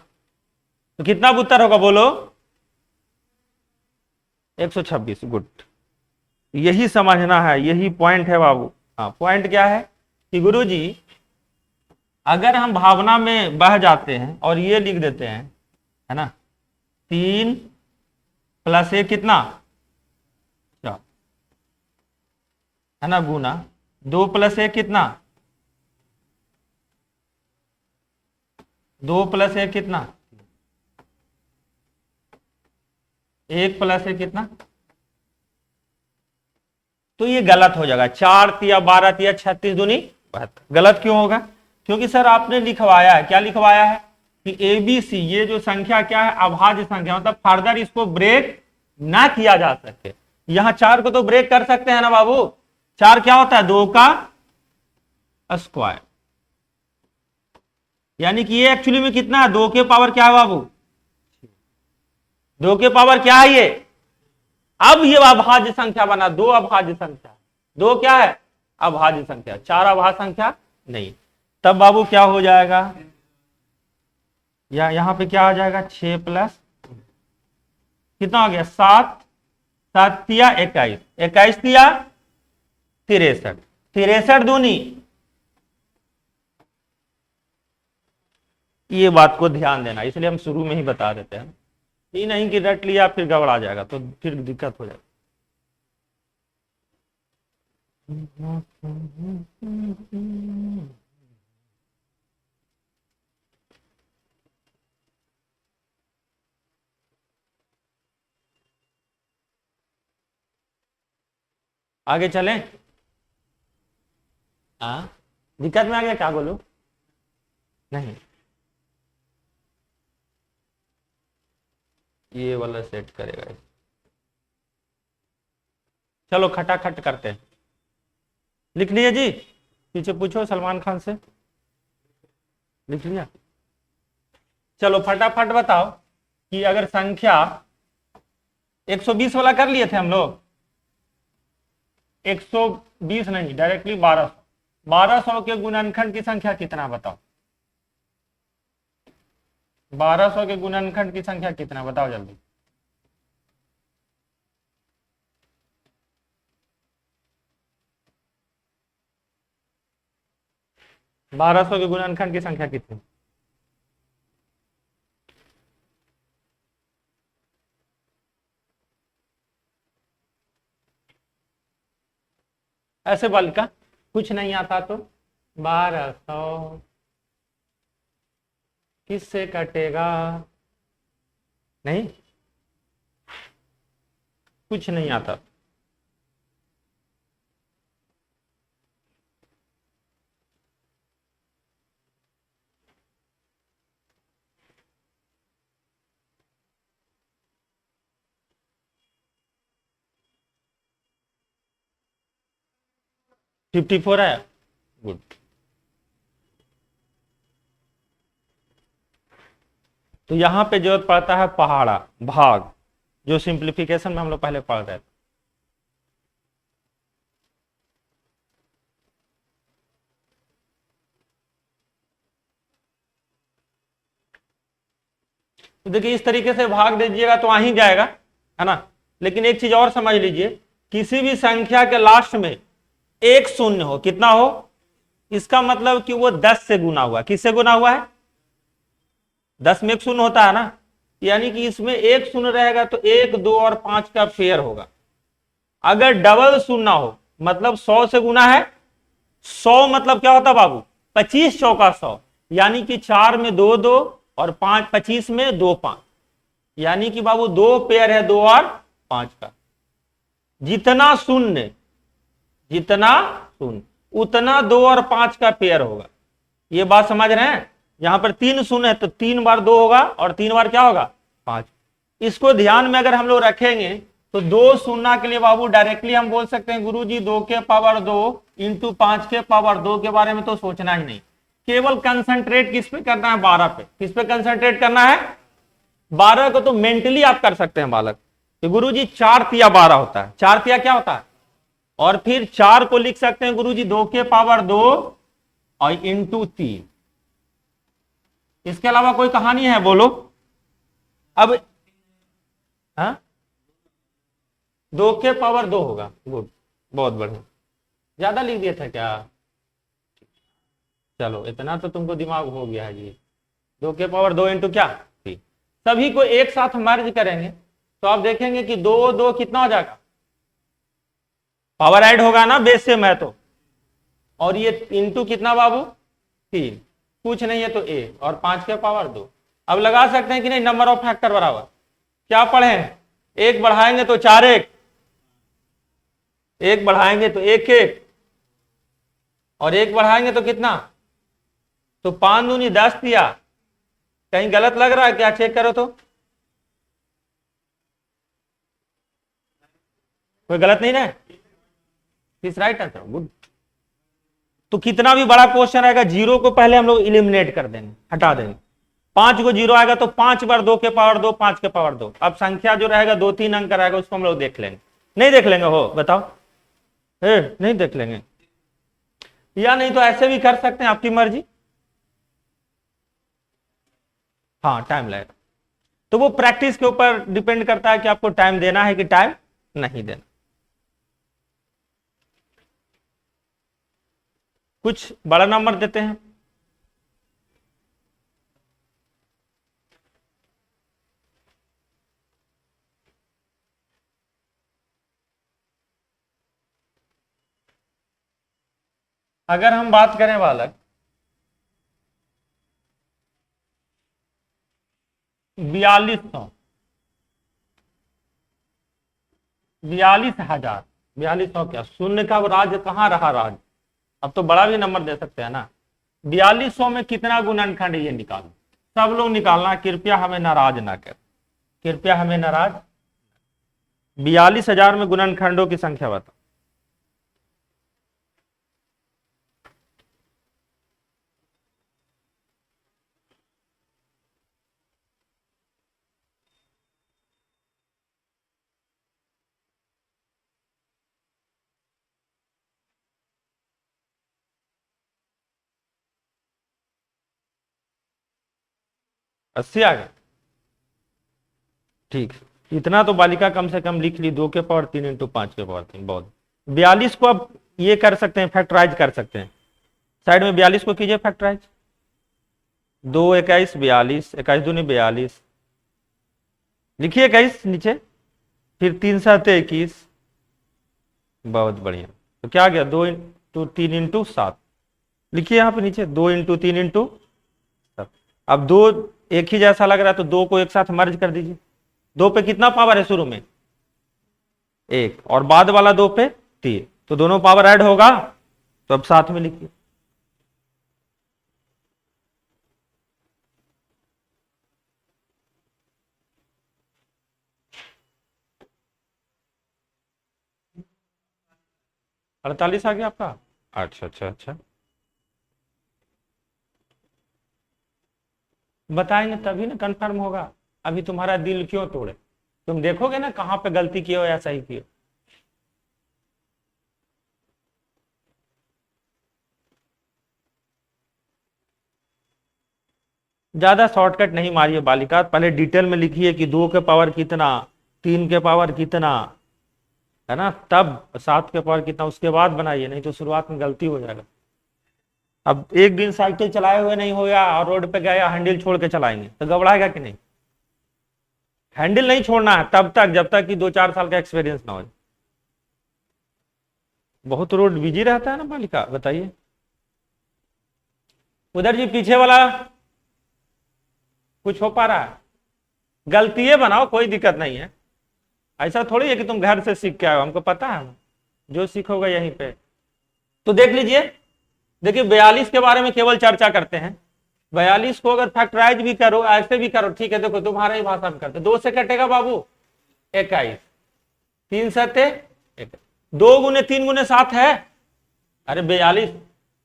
तो कितना उत्तर होगा बोलो, 126। गुड, यही समझना है, यही पॉइंट है बाबू। हाँ, पॉइंट क्या है कि गुरुजी अगर हम भावना में बह जाते हैं और ये लिख देते हैं, है ना, 3 + 1 कितना, 4, है ना, गुना 2 + 1 कितना, 2 + 1 कितना, 1 + 1 कितना। तो ये गलत हो जाएगा, 4 तिया 12 तिया 36 दूनी 72। गलत क्यों होगा, क्योंकि सर आपने लिखवाया है, क्या लिखवाया है कि एबीसी ये जो संख्या क्या है, अभाज्य संख्या, मतलब फर्दर इसको ब्रेक ना किया जा सके। यहां 4 को तो ब्रेक कर सकते हैं ना बाबू, 4 क्या होता है, 2 का स्क्वायर, यानी कि ये एक्चुअली में कितना है, 2 के पावर क्या है बाबू, 2 के पावर क्या है ये। अब ये अभाज्य संख्या बना, 2 अभाज्य संख्या, 2 क्या है, अभाज्य संख्या, 4 अभाज्य संख्या नहीं। तब बाबू क्या हो जाएगा, या यहां पे क्या हो जाएगा, 6 + कितना हो गया, 7, 7 तिया 21, 21 तिया 63, 63 दूनी। ये बात को ध्यान देना, इसलिए हम शुरू में ही बता देते हैं, ये नहीं कि रट लिया फिर गड़बड़ा जाएगा तो फिर दिक्कत हो जाएगी। आगे चलें। हाँ, दिक्कत में आ गया, क्या बोलूं, नहीं ये वाला सेट करेगा। चलो खटाखट करते हैं, लिख लिया जी, पीछे पूछो सलमान खान से, लिख लिया। चलो फटाफट बताओ कि अगर संख्या 120 वाला कर लिए थे हम लोग, 120 नहीं, डायरेक्टली 1200, 1200 के गुणनखंड की संख्या कितना बताओ? 1200 के गुणनखंड की संख्या कितना बताओ जल्दी। बारह सौ के गुणनखंड की संख्या कितनी? ऐसे बालिका कुछ नहीं आता तो 1200 किससे कटेगा? नहीं, कुछ नहीं आता। फिफ्टी फोर है, गुड। तो यहां पे जरूरत पड़ता है पहाड़ा भाग, जो सिंप्लीफिकेशन में हम लोग पहले पढ़ रहे थे। तो देखिए इस तरीके से भाग दीजिएगा तो आ ही जाएगा, है ना। लेकिन एक चीज और समझ लीजिए, किसी भी संख्या के लास्ट में एक शून्य हो, कितना हो, इसका मतलब कि वो 10 से गुना हुआ। किससे गुना हुआ है? 10 में एक शून्य होता है ना, यानी कि इसमें एक शून्य रहेगा तो 1, 2 और 5 का फेयर होगा। अगर डबल शून्य हो मतलब 100 से गुना है। 100 मतलब क्या होता बाबू? 25 चौका 100, यानी कि 4 में 2 2 और 5, 25 में 2 5, यानी कि बाबू दो पेयर है 2 और 5 का। जितना शून्य उतना 2 और 5 का पेयर होगा। ये बात समझ रहे हैं? यहां पर 3 शून्य है तो 3 बार 2 होगा और 3 बार क्या होगा? 5। इसको ध्यान में अगर हम लोग रखेंगे तो 2 शून्य के लिए बाबू डायरेक्टली हम बोल सकते हैं गुरुजी 2 के पावर 2 इंटू 5 के पावर 2 के बारे में तो सोचना ही नहीं। केवल कंसंट्रेट किस पे करना है? 12 पे। किस पे कंसंट्रेट करना है? 12 को तो मेंटली आप कर सकते हैं बालक कि गुरुजी 4 तिया 12 होता है। 4 तिया क्या होता है? और फिर 4 को लिख सकते हैं गुरुजी 2 के पावर 2 और इंटू 3। इसके अलावा कोई कहानी है बोलो? अब हाँ, 2 के पावर 2 होगा, गुड, बहुत बढ़िया। ज्यादा लिख दिया था क्या? चलो इतना तो तुमको दिमाग हो गया है जी। 2 के पावर 2 इंटू क्या? 3। सभी को एक साथ मर्ज करेंगे तो आप देखेंगे कि 2 2 कितना हो जाएगा? पावर ऐड होगा ना, बेस से मैं तो। और ये इंटू कितना बाबू? 3। कुछ नहीं है तो ए, और 5 के पावर 2। अब लगा सकते हैं कि नहीं नंबर ऑफ फैक्टर बराबर क्या पढ़े? एक बढ़ाएंगे तो 4 1, एक बढ़ाएंगे तो 1 1, और एक बढ़ाएंगे तो कितना? तो 5 दूनी 10 दिया। कहीं गलत लग रहा है क्या? चेक करो तो। कोई गलत नहीं ना? This right answer, good. तो कितना भी बड़ा क्वेश्चन आएगा, जीरो को पहले हम लोग इलिमिनेट कर देंगे, हटा देंगे। 5 को जीरो आएगा तो 5 बार 2 के पावर 2, 5 के पावर 2। अब संख्या जो रहेगा 2 3 अंक रहेगा, उसको हम लोग देख लेंगे। नहीं देख लेंगे? हो बताओ, नहीं देख लेंगे? या नहीं तो ऐसे भी कर सकते हैं, आपकी मर्जी। हाँ टाइम लगेगा, तो वो प्रैक्टिस के ऊपर डिपेंड करता है कि आपको टाइम देना है कि टाइम नहीं देना। कुछ बड़ा नंबर देते हैं। अगर हम बात करें बालक 4200, 42,000, 4200 क्या शून्य का राज कहां रहा राज? अब तो बड़ा भी नंबर दे सकते हैं ना। 4200 में कितना गुणनखंड है ये निकालो। सब लोग निकालना, कृपया हमें नाराज ना कर, कृपया हमें नाराज। 42,000 में गुणनखंडों की संख्या बताओ। 80 आ गया। ठीक, इतना तो बालिका कम से कम लिख ली, 2 के पावर 3 इंटू 5 के पावर 3, बहुत। 42 को अब ये कर सकते हैं, फैक्टराइज कर सकते हैं। साइड में 42 को कीजिए फैक्टराइज। 2 21 42, 21 दूनी 42, लिखिए 21 नीचे, फिर 3 7 21, बहुत बढ़िया। तो क्या आ गया, 2 इंटू 3 इंटू 7, लिखिए यहाँ पे नीचे 2 इंटू 3 इंटू 7। अब 2 एक ही जैसा लग रहा है तो 2 को एक साथ मर्ज कर दीजिए। 2 पे कितना पावर है शुरू में, 1, और बाद वाला 2 पे 3, तो दोनों पावर ऐड होगा, तो अब साथ में लिखिए। अड़तालीस आ गया आपका। अच्छा अच्छा अच्छा, बताएंगे तभी ना कंफर्म होगा। अभी तुम्हारा दिल क्यों तोड़े, तुम देखोगे ना कहां पे गलती किए हो या सही किए। ज्यादा शॉर्टकट नहीं मारिए बालिका, पहले डिटेल में लिखिए कि 2 के पावर कितना, 3 के पावर कितना, है ना, तब 7 के पावर कितना, उसके बाद बनाइए, नहीं तो शुरुआत में गलती हो जाएगा। अब एक दिन साइकिल चलाए हुए नहीं होगा और रोड पे गया हैंडल छोड़ के चलाएंगे तो घबराएगा कि नहीं। हैंडल नहीं छोड़ना है तब तक जब तक कि 2 4 साल का एक्सपीरियंस ना हो। बहुत रोड बिजी रहता है ना बालिका, बताइए। उधर जी पीछे वाला कुछ हो पा रहा है, गलतियां बनाओ, कोई दिक्कत नहीं है। ऐसा थोड़ी है कि तुम घर से सीख के आओ, हमको पता है जो सीखोगे यहीं पे। तो देख लीजिए, देखिए 42 के बारे में केवल चर्चा करते हैं। 42 को अगर फैक्टराइज भी करो, ऐसे भी करो, ठीक है, देखो तुम्हारा ही भाषा में करते, 2 से कटेगा बाबू 21, 3 7 1, 2 गुने 3 गुने 7 है, अरे 42।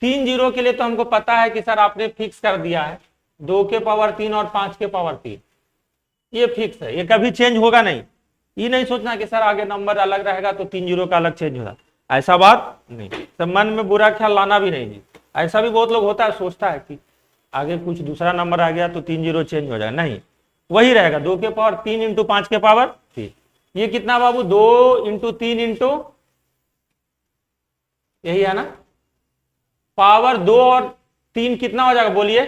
3 जीरो के लिए तो हमको पता है कि सर आपने फिक्स कर दिया है 2 के पावर 3 और 5 के पावर 3, ये फिक्स है, ये कभी चेंज होगा नहीं। ये नहीं सोचना कि सर आगे नंबर अलग रहेगा तो 3 जीरो का अलग चेंज होगा, ऐसा बात नहीं। तो मन में बुरा ख्याल लाना भी नहीं जी। ऐसा भी बहुत लोग होता है, सोचता है कि आगे कुछ दूसरा नंबर आ गया तो 3 जीरो चेंज हो जाएगा, नहीं, वही रहेगा 2 के पावर 3 इंटू 5 के पावर 3। ये कितना बाबू, 2 इंटू 3 इंटू, यही है ना, पावर 2 और 3 कितना हो जाएगा बोलिए,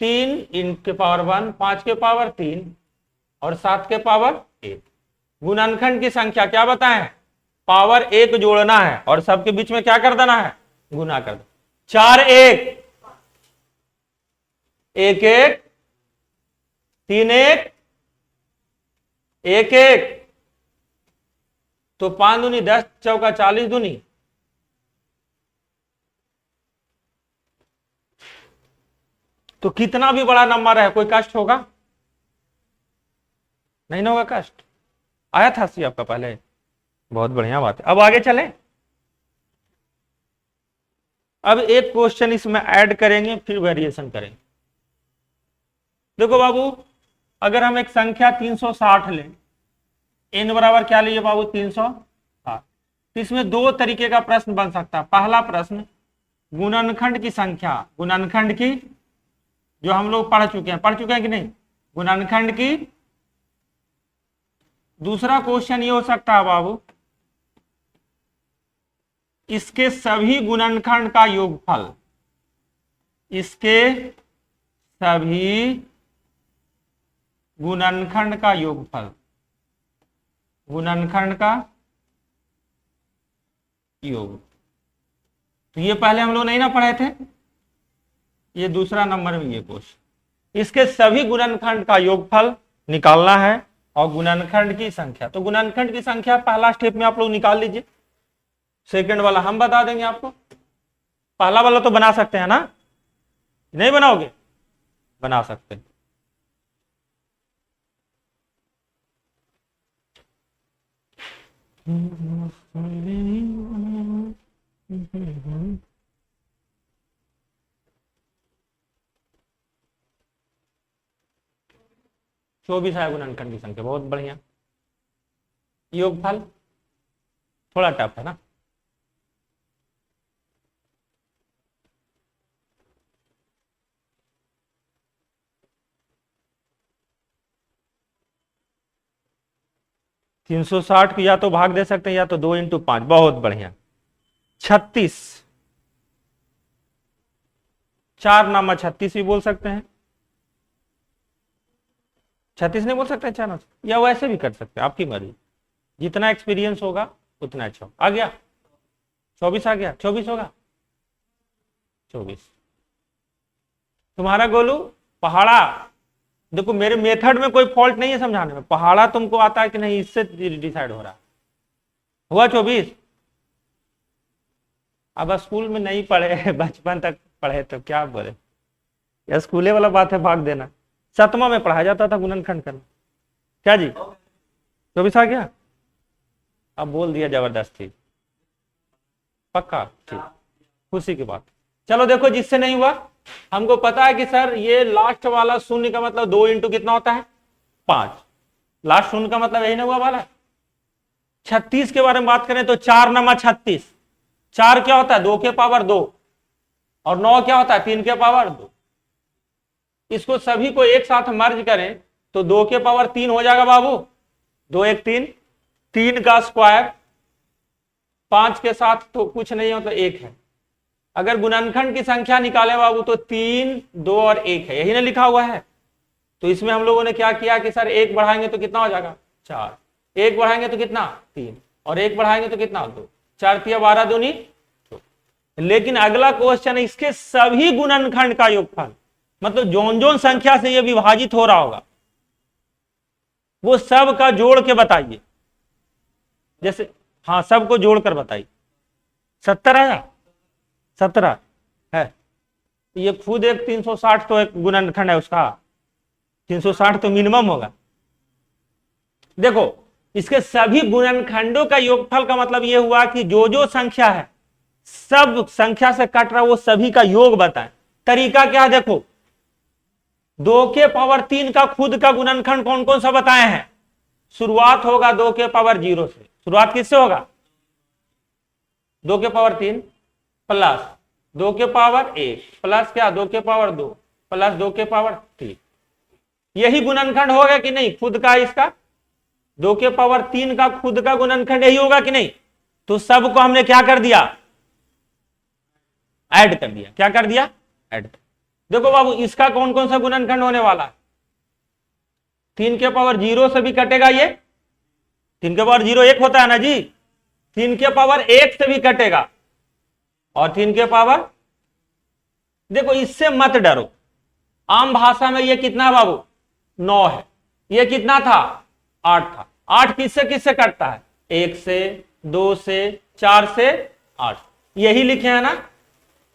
3 के पावर 1, 5 के पावर 3 और 7 के पावर 1। गुणनखंड की संख्या क्या बताएं, पावर 1 जोड़ना है और सबके बीच में क्या कर देना है, गुना कर दो। 4 1 1 1 3 1 1 1, तो 5 दूनी 10 चौका 40 दूनी, तो कितना भी बड़ा नंबर है कोई कष्ट होगा नहीं ना, होगा कष्ट। आया था सी आपका पहले, बहुत बढ़िया बात है। अब आगे चलें, अब एक क्वेश्चन इसमें ऐड करेंगे फिर वेरिएशन करेंगे। देखो बाबू, अगर हम एक संख्या 360 लें, n बराबर क्या लीजिए बाबू 360, तो इसमें 2 तरीके का प्रश्न बन सकता है। पहला प्रश्न गुणनखंड की संख्या, गुणनखंड की, जो हम लोग पढ़ चुके हैं कि नहीं, गुणनखंड की। दूसरा क्वेश्चन ये हो सकता है बाबू, इसके सभी गुणनखंड का योगफल, इसके सभी गुणनखंड का योगफल, गुणनखंड का योग। तो ये पहले हम लोग नहीं ना पढ़े थे, ये दूसरा नंबर में ये क्वेश्चन, इसके सभी गुणनखंड का योगफल निकालना है और गुणनखंड की संख्या। तो गुणनखंड की संख्या पहला स्टेप में आप लोग निकाल लीजिए, सेकंड वाला हम बता देंगे आपको। पहला वाला तो बना सकते हैं ना, नहीं बनाओगे, बना सकते हैं। चौबीस है गुणनखंड की संख्या, बहुत बढ़िया। योगफल थोड़ा टफ है ना, 360 को या तो भाग दे सकते हैं या तो 2 × 5, बहुत बढ़िया। 36, 4 नामा 36 भी बोल सकते हैं। 36 नहीं बोल सकते 4 या वैसे भी कर सकते हैं, आपकी मर्जी, जितना एक्सपीरियंस होगा उतना अच्छा। आ गया 24, आ गया 24 होगा 24। तुम्हारा गोलू पहाड़ा, देखो मेरे मेथड में कोई फॉल्ट नहीं है समझाने में, पहाड़ा तुमको आता है कि नहीं इससे डिसाइड हो रहा। हुआ 24। अब स्कूल में नहीं पढ़े बचपन तक पढ़े तो क्या बोले, या स्कूले वाला बात है भाग देना। 7वां में पढ़ाया जाता था गुणनखंड करना। क्या जी 24 आ गया? अब बोल दिया जबरदस्ती, पक्का? ठीक, खुशी की बात। चलो देखो जिससे नहीं हुआ, हमको पता है कि सर ये लास्ट वाला शून्य का मतलब 2 × कितना होता है 5, लास्ट शून्य का मतलब यही ना हुआ वाला। 36 के बारे में बात करें तो 4 नमा 36, 4 क्या होता है 2 के पावर 2, और 9 क्या होता है 3 के पावर 2। इसको सभी को एक साथ मर्ज करें तो 2 के पावर 3 हो जाएगा बाबू, 2 1 3, 3 का स्क्वायर, 5 के साथ तो कुछ नहीं हो तो 1 है। अगर गुणनखंड की संख्या निकाले बाबू तो 3 2 और 1 है, यही ना लिखा हुआ है। तो इसमें हम लोगों ने क्या किया कि सर 1 बढ़ाएंगे तो कितना हो जाएगा 4, 1 बढ़ाएंगे तो कितना 3, और 1 बढ़ाएंगे तो कितना 2, 4 तिया 12 दूनी 2। लेकिन अगला क्वेश्चन है इसके सभी गुणनखंड का योगफल, मतलब जोन जोन संख्या से ये विभाजित हो रहा होगा वो सब का जोड़ के बताइए। जैसे हाँ सबको जोड़कर बताइए। 70 आया, 17 है, ये खुद एक 360 तो एक गुणनखंड है उसका, 360 तो मिनिमम होगा। देखो इसके सभी गुणनखंडों का योगफल का मतलब ये हुआ कि जो जो संख्या है सब संख्या से कट रहा वो सभी का योग बताएं। तरीका क्या देखो, 2 के पावर 3 का खुद का गुणनखंड कौन कौन सा बताए हैं। शुरुआत होगा 2 के पावर 0 से, शुरुआत किससे होगा 2 के पावर 3 प्लस 2 के पावर 1 प्लस क्या 2 के पावर 2 प्लस 2 के पावर 3। यही गुणनखंड होगा कि नहीं खुद का, इसका 2 के पावर 3 का खुद का गुणनखंड यही होगा कि नहीं। तो सबको हमने क्या कर दिया ऐड कर दिया। क्या कर दिया ऐड। देखो बाबू इसका कौन कौन सा गुणनखंड होने वाला है, 3 के पावर 0 से भी कटेगा ये, 3 के पावर 0 1 होता है ना जी, 3 के पावर 1 से भी कटेगा, और 3 के पावर, देखो इससे मत डरो, आम भाषा में ये कितना बाबू 9 है, ये कितना था 8 था। 8 किससे किससे कटता है 1 से 2 से 4 से 8, यही लिखे हैं ना।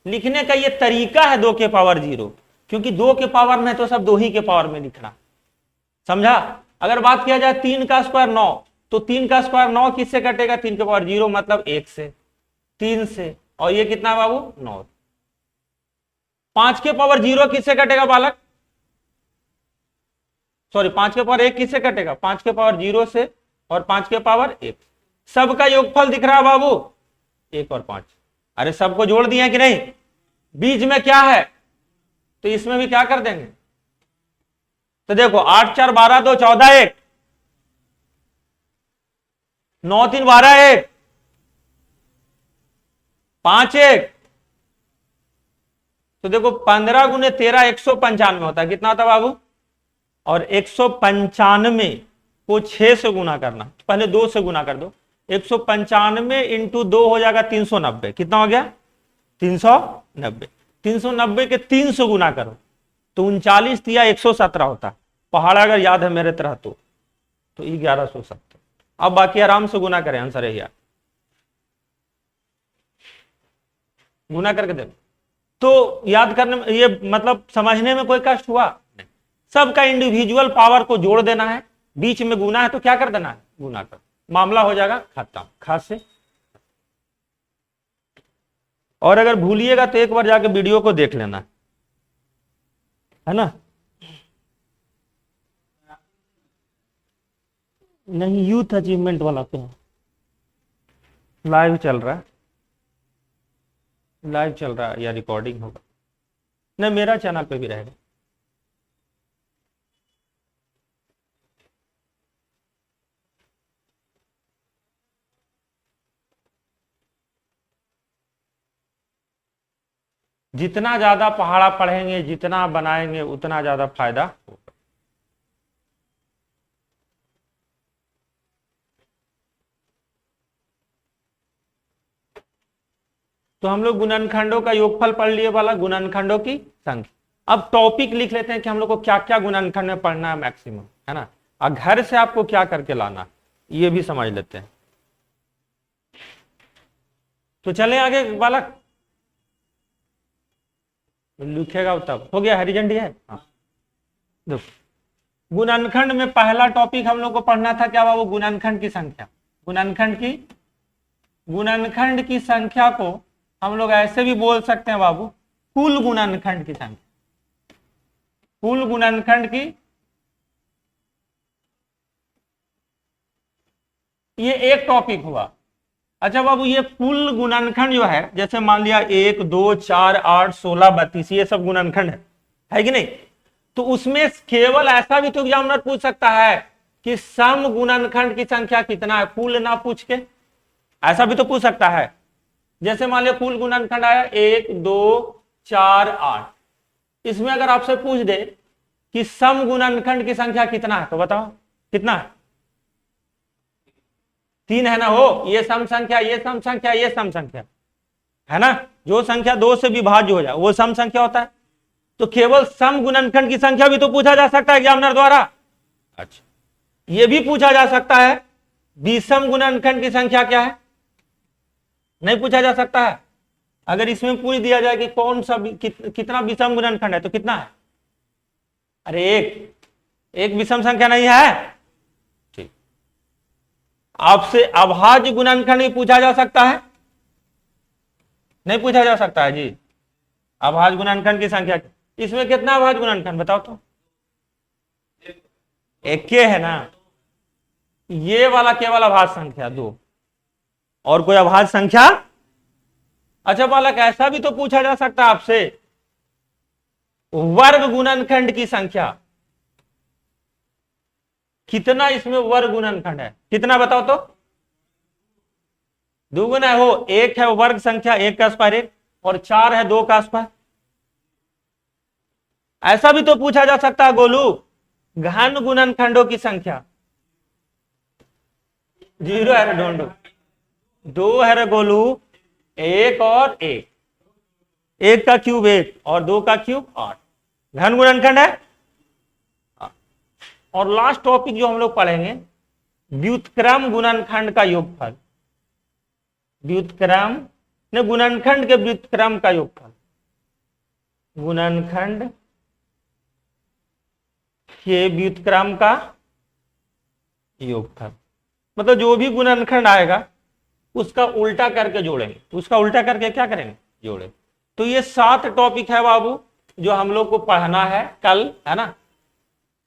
लिखने का ये तरीका है 2 के पावर 0, क्योंकि 2 के पावर में तो सब 2 ही के पावर में लिखना, समझा। अगर बात किया जाए 3 का स्क्वायर 9, तो 3 का स्क्वायर 9 किससे कटेगा 3 के पावर 0 मतलब 1 से 3 से, और ये कितना बाबू 9। 5 के पावर 0 किससे कटेगा बालक, सॉरी 5 के पावर 1 किससे कटेगा 5 के पावर 0 से और 5 के पावर 1। सबका योगफल दिख रहा है बाबू 1 और 5। अरे सबको जोड़ दिए कि नहीं, बीच में क्या है तो इसमें भी क्या कर देंगे। तो देखो 8 4 12 2 14 1, 9 3 12 1, 5 1, तो देखो 15 गुने 13 195 होता है। कितना होता बाबू, और 195 को 6 से गुना करना, पहले 2 से गुना कर दो, 195 इंटू 2 हो जाएगा 390। कितना हो गया 390। 390 के 3 से गुना करो तो 39 या 117 होता। पहाड़ा अगर याद है मेरे तरह तो 1170। अब बाकी आराम से गुना करें, आंसर है यार, गुना करके देखो तो याद करने में ये मतलब समझने में कोई कष्ट हुआ। सबका इंडिविजुअल पावर को जोड़ देना है, बीच में गुना है तो क्या कर देना है गुना कर, मामला हो जाएगा खत्म खास से। और अगर भूलिएगा तो एक बार जाके वीडियो को देख लेना है ना। नहीं यूथ अचीवमेंट वाला पे लाइव चल रहा है, लाइव चल रहा है या रिकॉर्डिंग होगा, नहीं मेरा चैनल पे भी रहेगा। जितना ज्यादा पहाड़ा पढ़ेंगे, जितना बनाएंगे, उतना ज्यादा फायदा होगा। तो हम लोग गुणनखंडों का योगफल पढ़ लिए वाला, गुणनखंडों की संख्या। अब टॉपिक लिख लेते हैं कि हम लोग को क्या क्या गुणनखंड में पढ़ना है मैक्सिमम, है ना, और घर से आपको क्या करके लाना, ये भी समझ लेते हैं। तो चले आगे वाला, लिखेगा तब हो गया, हरी झंडी है। हाँ देखो, गुणनखंड में पहला टॉपिक हम लोग को पढ़ना था क्या, वो गुणनखंड की संख्या। गुणनखंड की संख्या को हम लोग ऐसे भी बोल सकते हैं बाबू, कुल गुणनखंड की संख्या। कुल गुणनखंड की, ये एक टॉपिक हुआ। अच्छा बाबू, ये कुल गुणनखंड जो है, जैसे मान लिया 1 2 4 8 16 32, ये सब गुणनखंड है कि नहीं। तो उसमें केवल ऐसा भी तो एग्जामिनर पूछ सकता है कि सम गुणनखंड की संख्या कितना है, कुल ना पूछ के, ऐसा भी तो पूछ सकता है। जैसे मान लिया कुल गुणनखंड आया 1 2 4 8, इसमें अगर आपसे पूछ दे कि सम गुणनखंड की संख्या कितना है, तो बताओ कितना है। 3 है ना, हो ये सम संख्या, ये सम संख्या, ये सम संख्या है ना। जो संख्या 2 से विभाज्य हो जाए वो सम संख्या होता है। तो केवल सम गुणनखंड की संख्या भी तो पूछा जा सकता है एग्जामिनर द्वारा। अच्छा, ये भी पूछा जा सकता है विषम गुणनखंड की संख्या क्या है, नहीं पूछा जा सकता है। अगर इसमें पूछ दिया जाए कि कौन सा कितना विषम गुणनखंड है, तो कितना है, अरे एक विषम संख्या नहीं है। ठीक, आपसे अभाज्य गुणनखंड भी पूछा जा सकता है, नहीं पूछा जा सकता है जी। अभाज्य गुणनखंड की संख्या, इसमें कितना अभाज्य गुणनखंड बताओ तो, एक है ना, ये वाला केवल अभाज्य संख्या 2, और कोई अभाज्य संख्या। अच्छा बालक, ऐसा भी तो पूछा जा सकता है आपसे वर्ग गुणनखंड की संख्या, कितना इसमें वर्ग गुणनखंड है, कितना बताओ तो। दुगुना हो, 1 है वर्ग संख्या, 1 का स्क्वायर 1, और 4 है 2 का स्क्वायर। ऐसा भी तो पूछा जा सकता है गोलू, घन गुणनखंडों की संख्या। 0 है रे ढोंडो, 2 है रे गोलू, 1 और 1, 1 का क्यूब 1 और 2 का क्यूब 8, घन गुणनखंड है। और लास्ट टॉपिक जो हम लोग पढ़ेंगे, व्युत्क्रम गुणनखंड का योगफल। व्युत्क्रम ने गुणनखंड के व्युत्क्रम का योगफल, गुणनखंड के व्युत्क्रम का योगफल, मतलब जो भी गुणनखंड आएगा उसका उल्टा करके जोड़ेंगे, उसका उल्टा करके क्या करेंगे, जोड़ेंगे। तो ये 7 टॉपिक है बाबू जो हम लोग को पढ़ना है कल, है ना।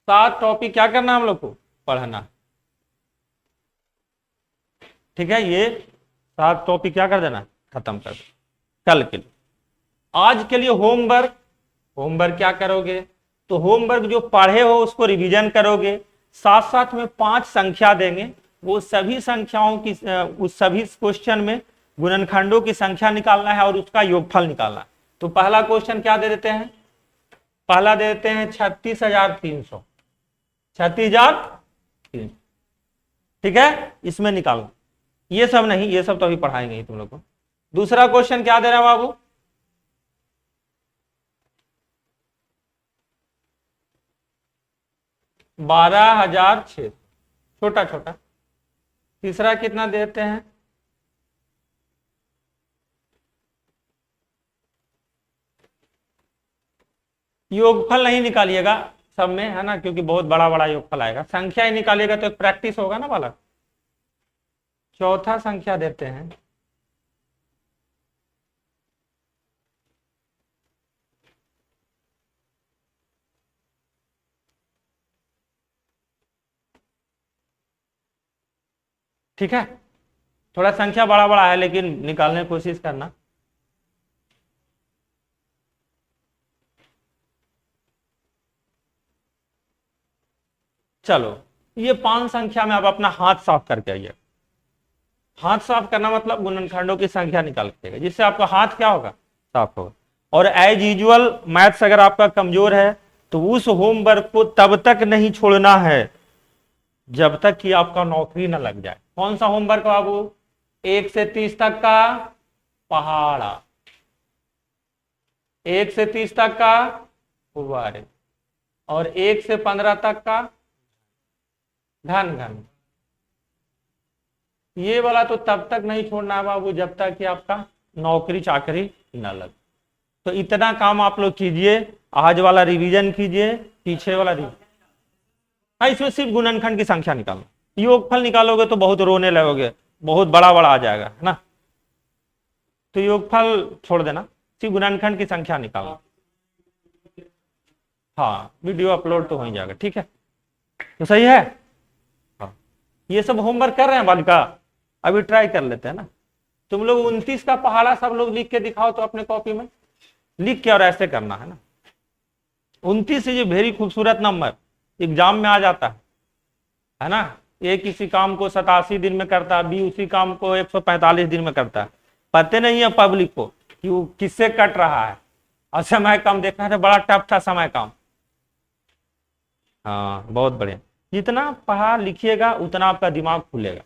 7 टॉपिक क्या करना हम लोग को पढ़ना, ठीक है। ये 7 टॉपिक क्या कर देना, खत्म कर देना कल के लिए। आज के लिए होमवर्क क्या करोगे, तो होमवर्क जो पढ़े हो उसको रिवीजन करोगे, साथ साथ में 5 संख्या देंगे, वो सभी संख्याओं की, उस सभी क्वेश्चन में गुणनखंडों की संख्या निकालना है और उसका योगफल निकालना है। तो पहला क्वेश्चन क्या दे देते हैं, पहला दे देते हैं 36,300, 36,300, ठीक है, इसमें निकालना। ये सब नहीं, ये सब तो अभी पढ़ाएंगे ही तुम लोग को। दूसरा क्वेश्चन क्या दे रहा है बाबू, 12,600, छोटा छोटा। तीसरा कितना देते हैं, योगफल नहीं निकालिएगा सब में, है ना, क्योंकि बहुत बड़ा बड़ा योगफल आएगा, संख्या ही निकालिएगा तो एक प्रैक्टिस होगा ना बालक। चौथा संख्या देते हैं ठीक है, थोड़ा संख्या बड़ा बड़ा है लेकिन निकालने की कोशिश करना। चलो, ये 5 संख्या में आप अपना हाथ साफ करके आइए। हाथ साफ करना मतलब गुणनखंडों की संख्या निकाल के, जिससे आपका हाथ क्या होगा, साफ होगा। और एज यूजुअल मैथ्स अगर आपका कमजोर है तो उस होमवर्क को तब तक नहीं छोड़ना है जब तक कि आपका नौकरी ना लग जाए। कौन सा होमवर्क बाबू? 1 से 30 तक का पहाड़ा, 1 से 30 तक का फुव्वारे, और 1 से 15 तक का घन घन। ये वाला तो तब तक नहीं छोड़ना है बाबू जब तक कि आपका नौकरी चाकरी न लगे। तो इतना काम आप लोग कीजिए, आज वाला रिवीजन कीजिए, पीछे वाला रिवीजन। हाँ, इसमें सिर्फ गुणनखंड की संख्या निकालो, योगफल निकालोगे तो बहुत रोने लगोगे, बहुत बड़ा बड़ा आ जाएगा, है ना। तो योगफल छोड़ देना, सिर्फ गुणनखंड की संख्या निकालो। हाँ, वीडियो अपलोड तो हो ही जाएगा, ठीक है। तो सही है। हाँ, ये सब होमवर्क कर रहे हैं बालिका, अभी ट्राई कर लेते हैं ना। तुम लोग 29 का पहाड़ा सब लोग लिख के दिखाओ तो अपने कॉपी में लिख के, और ऐसे करना है ना। 29 इज ए वेरी खूबसूरत नंबर, एग्जाम में आ जाता है ना। ए किसी काम को 87 दिन में करता है, बी उसी काम को 145 दिन में करता है। पता नहीं है पब्लिक को कि वो किससे कट रहा है, और समय कम देखा था, बड़ा टफ था समय कम। हाँ, बहुत बढ़िया। जितना पढ़ा लिखिएगा उतना आपका दिमाग खुलेगा।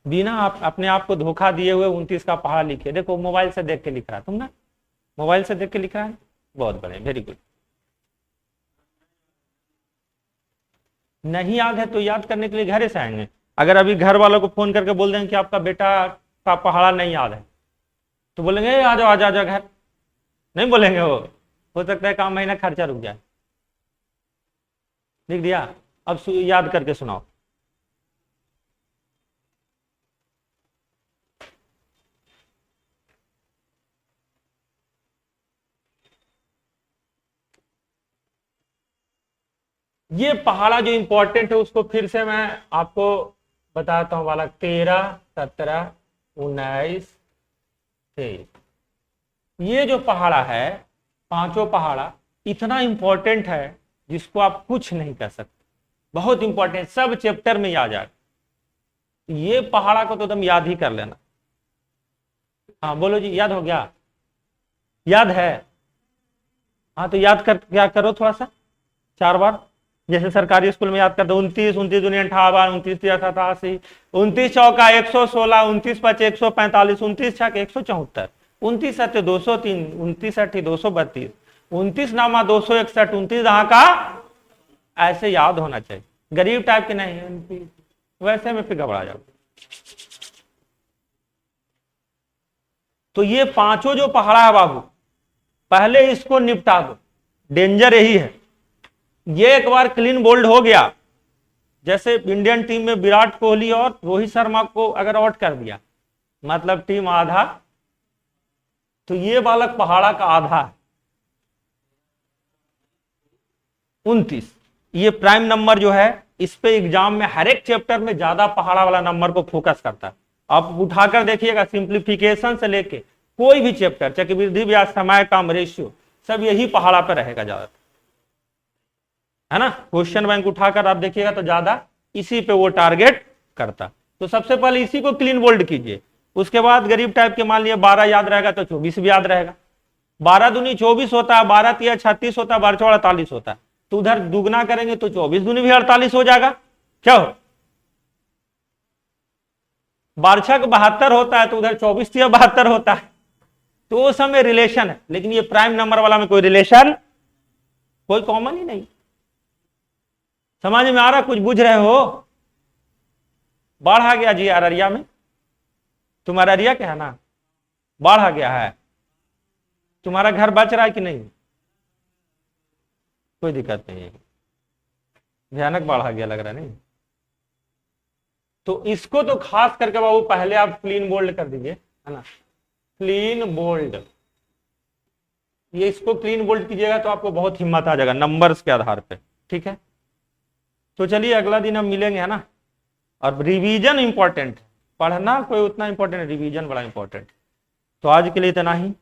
बिना आप अपने आप को धोखा दिए हुए 29 का पहाड़ा लिखिए। देखो मोबाइल से देख के लिख रहा है तुम ना, मोबाइल से देख के लिख रहा है, बहुत बढ़िया, वेरी गुड। नहीं याद है तो याद करने के लिए घर से आएंगे। अगर अभी घर वालों को फोन करके बोल देंगे कि आपका बेटा का पहाड़ा नहीं याद है, तो बोलेंगे आ जाओ आ जाओ घर, नहीं बोलेंगे वो। हो सकता है काम महीना खर्चा रुक जाए। लिख दिया, अब याद करके सुनाओ। ये पहाड़ा जो इंपॉर्टेंट है उसको फिर से मैं आपको बताता हूं बालक। 13, 17, 19, 23, ये जो पहाड़ा है, पांचों पहाड़ा इतना इंपॉर्टेंट है जिसको आप कुछ नहीं कर सकते। बहुत इंपॉर्टेंट, सब चैप्टर में याद जाए। ये पहाड़ा को तो तुम याद ही कर लेना। हाँ बोलो जी, याद हो गया? याद है? हाँ तो याद कर, क्या करो थोड़ा सा 4 बार, जैसे सरकारी स्कूल में याद करते 29, 29 दूनी 58, 29 तिया 87, 29 चौका 116, 29 पच 145, 29 छक 174, 29 सत्य 203, 29 अठी 232, 29 नामा 261, 29 दहा का। ऐसे याद होना चाहिए, गरीब टाइप के नहीं, वैसे में फिर घबरा जाओ। तो ये पांचों जो पहाड़ा है बाबू, पहले इसको निपटा दो, डेंजर यही है। ये एक बार क्लीन बोल्ड हो गया, जैसे इंडियन टीम में विराट कोहली और रोहित शर्मा को अगर आउट कर दिया, मतलब टीम आधा, तो ये बालक पहाड़ा का आधा है 29। ये प्राइम नंबर जो है, इस पे एग्जाम में हर एक चैप्टर में ज्यादा पहाड़ा वाला नंबर को फोकस करता है। आप उठाकर देखिएगा, सिंप्लीफिकेशन से लेके कोई भी चैप्टर, चक्रवृद्धि ब्याज, समय काम, रेशियो, सब यही पहाड़ा पे रहेगा ज्यादा, है ना। क्वेश्चन बैंक उठाकर आप देखिएगा तो ज्यादा इसी पे वो टारगेट करता। तो सबसे पहले इसी को क्लीन बोल्ड कीजिए। उसके बाद गरीब टाइप के मान लिया 12 याद रहेगा तो 24 भी याद रहेगा। 12 दूनी 24 होता है, 12 तिया 36 होता है, 12 चौड़ा 48 होता है। तो उधर दुगना करेंगे तो 24 दूनी भी 48 हो जाएगा। क्या हो, 12 छक 72 होता है, तो उधर 24 तिया 72 होता है। तो वो समय रिलेशन है, लेकिन ये प्राइम नंबर वाला में कोई रिलेशन, कोई कॉमन ही नहीं। समझ में आ रहा, कुछ बुझ रहे हो? बाढ़ आ गया जी अररिया में, तुम्हारा अररिया क्या है ना, बाढ़ आ गया है। तुम्हारा घर बच रहा है कि नहीं? कोई दिक्कत नहीं है, भयानक बाढ़ आ गया लग रहा है नहीं। तो इसको तो खास करके बाबू पहले आप क्लीन बोल्ड कर दीजिए, है ना, क्लीन बोल्ड। ये इसको क्लीन बोल्ड कीजिएगा तो आपको बहुत हिम्मत आ जाएगा नंबर्स के आधार पे, ठीक है। तो चलिए अगला दिन हम मिलेंगे, है ना। और रिवीजन इंपॉर्टेंट, पढ़ना कोई उतना इंपॉर्टेंट, रिवीजन बड़ा इंपॉर्टेंट। तो आज के लिए इतना ही।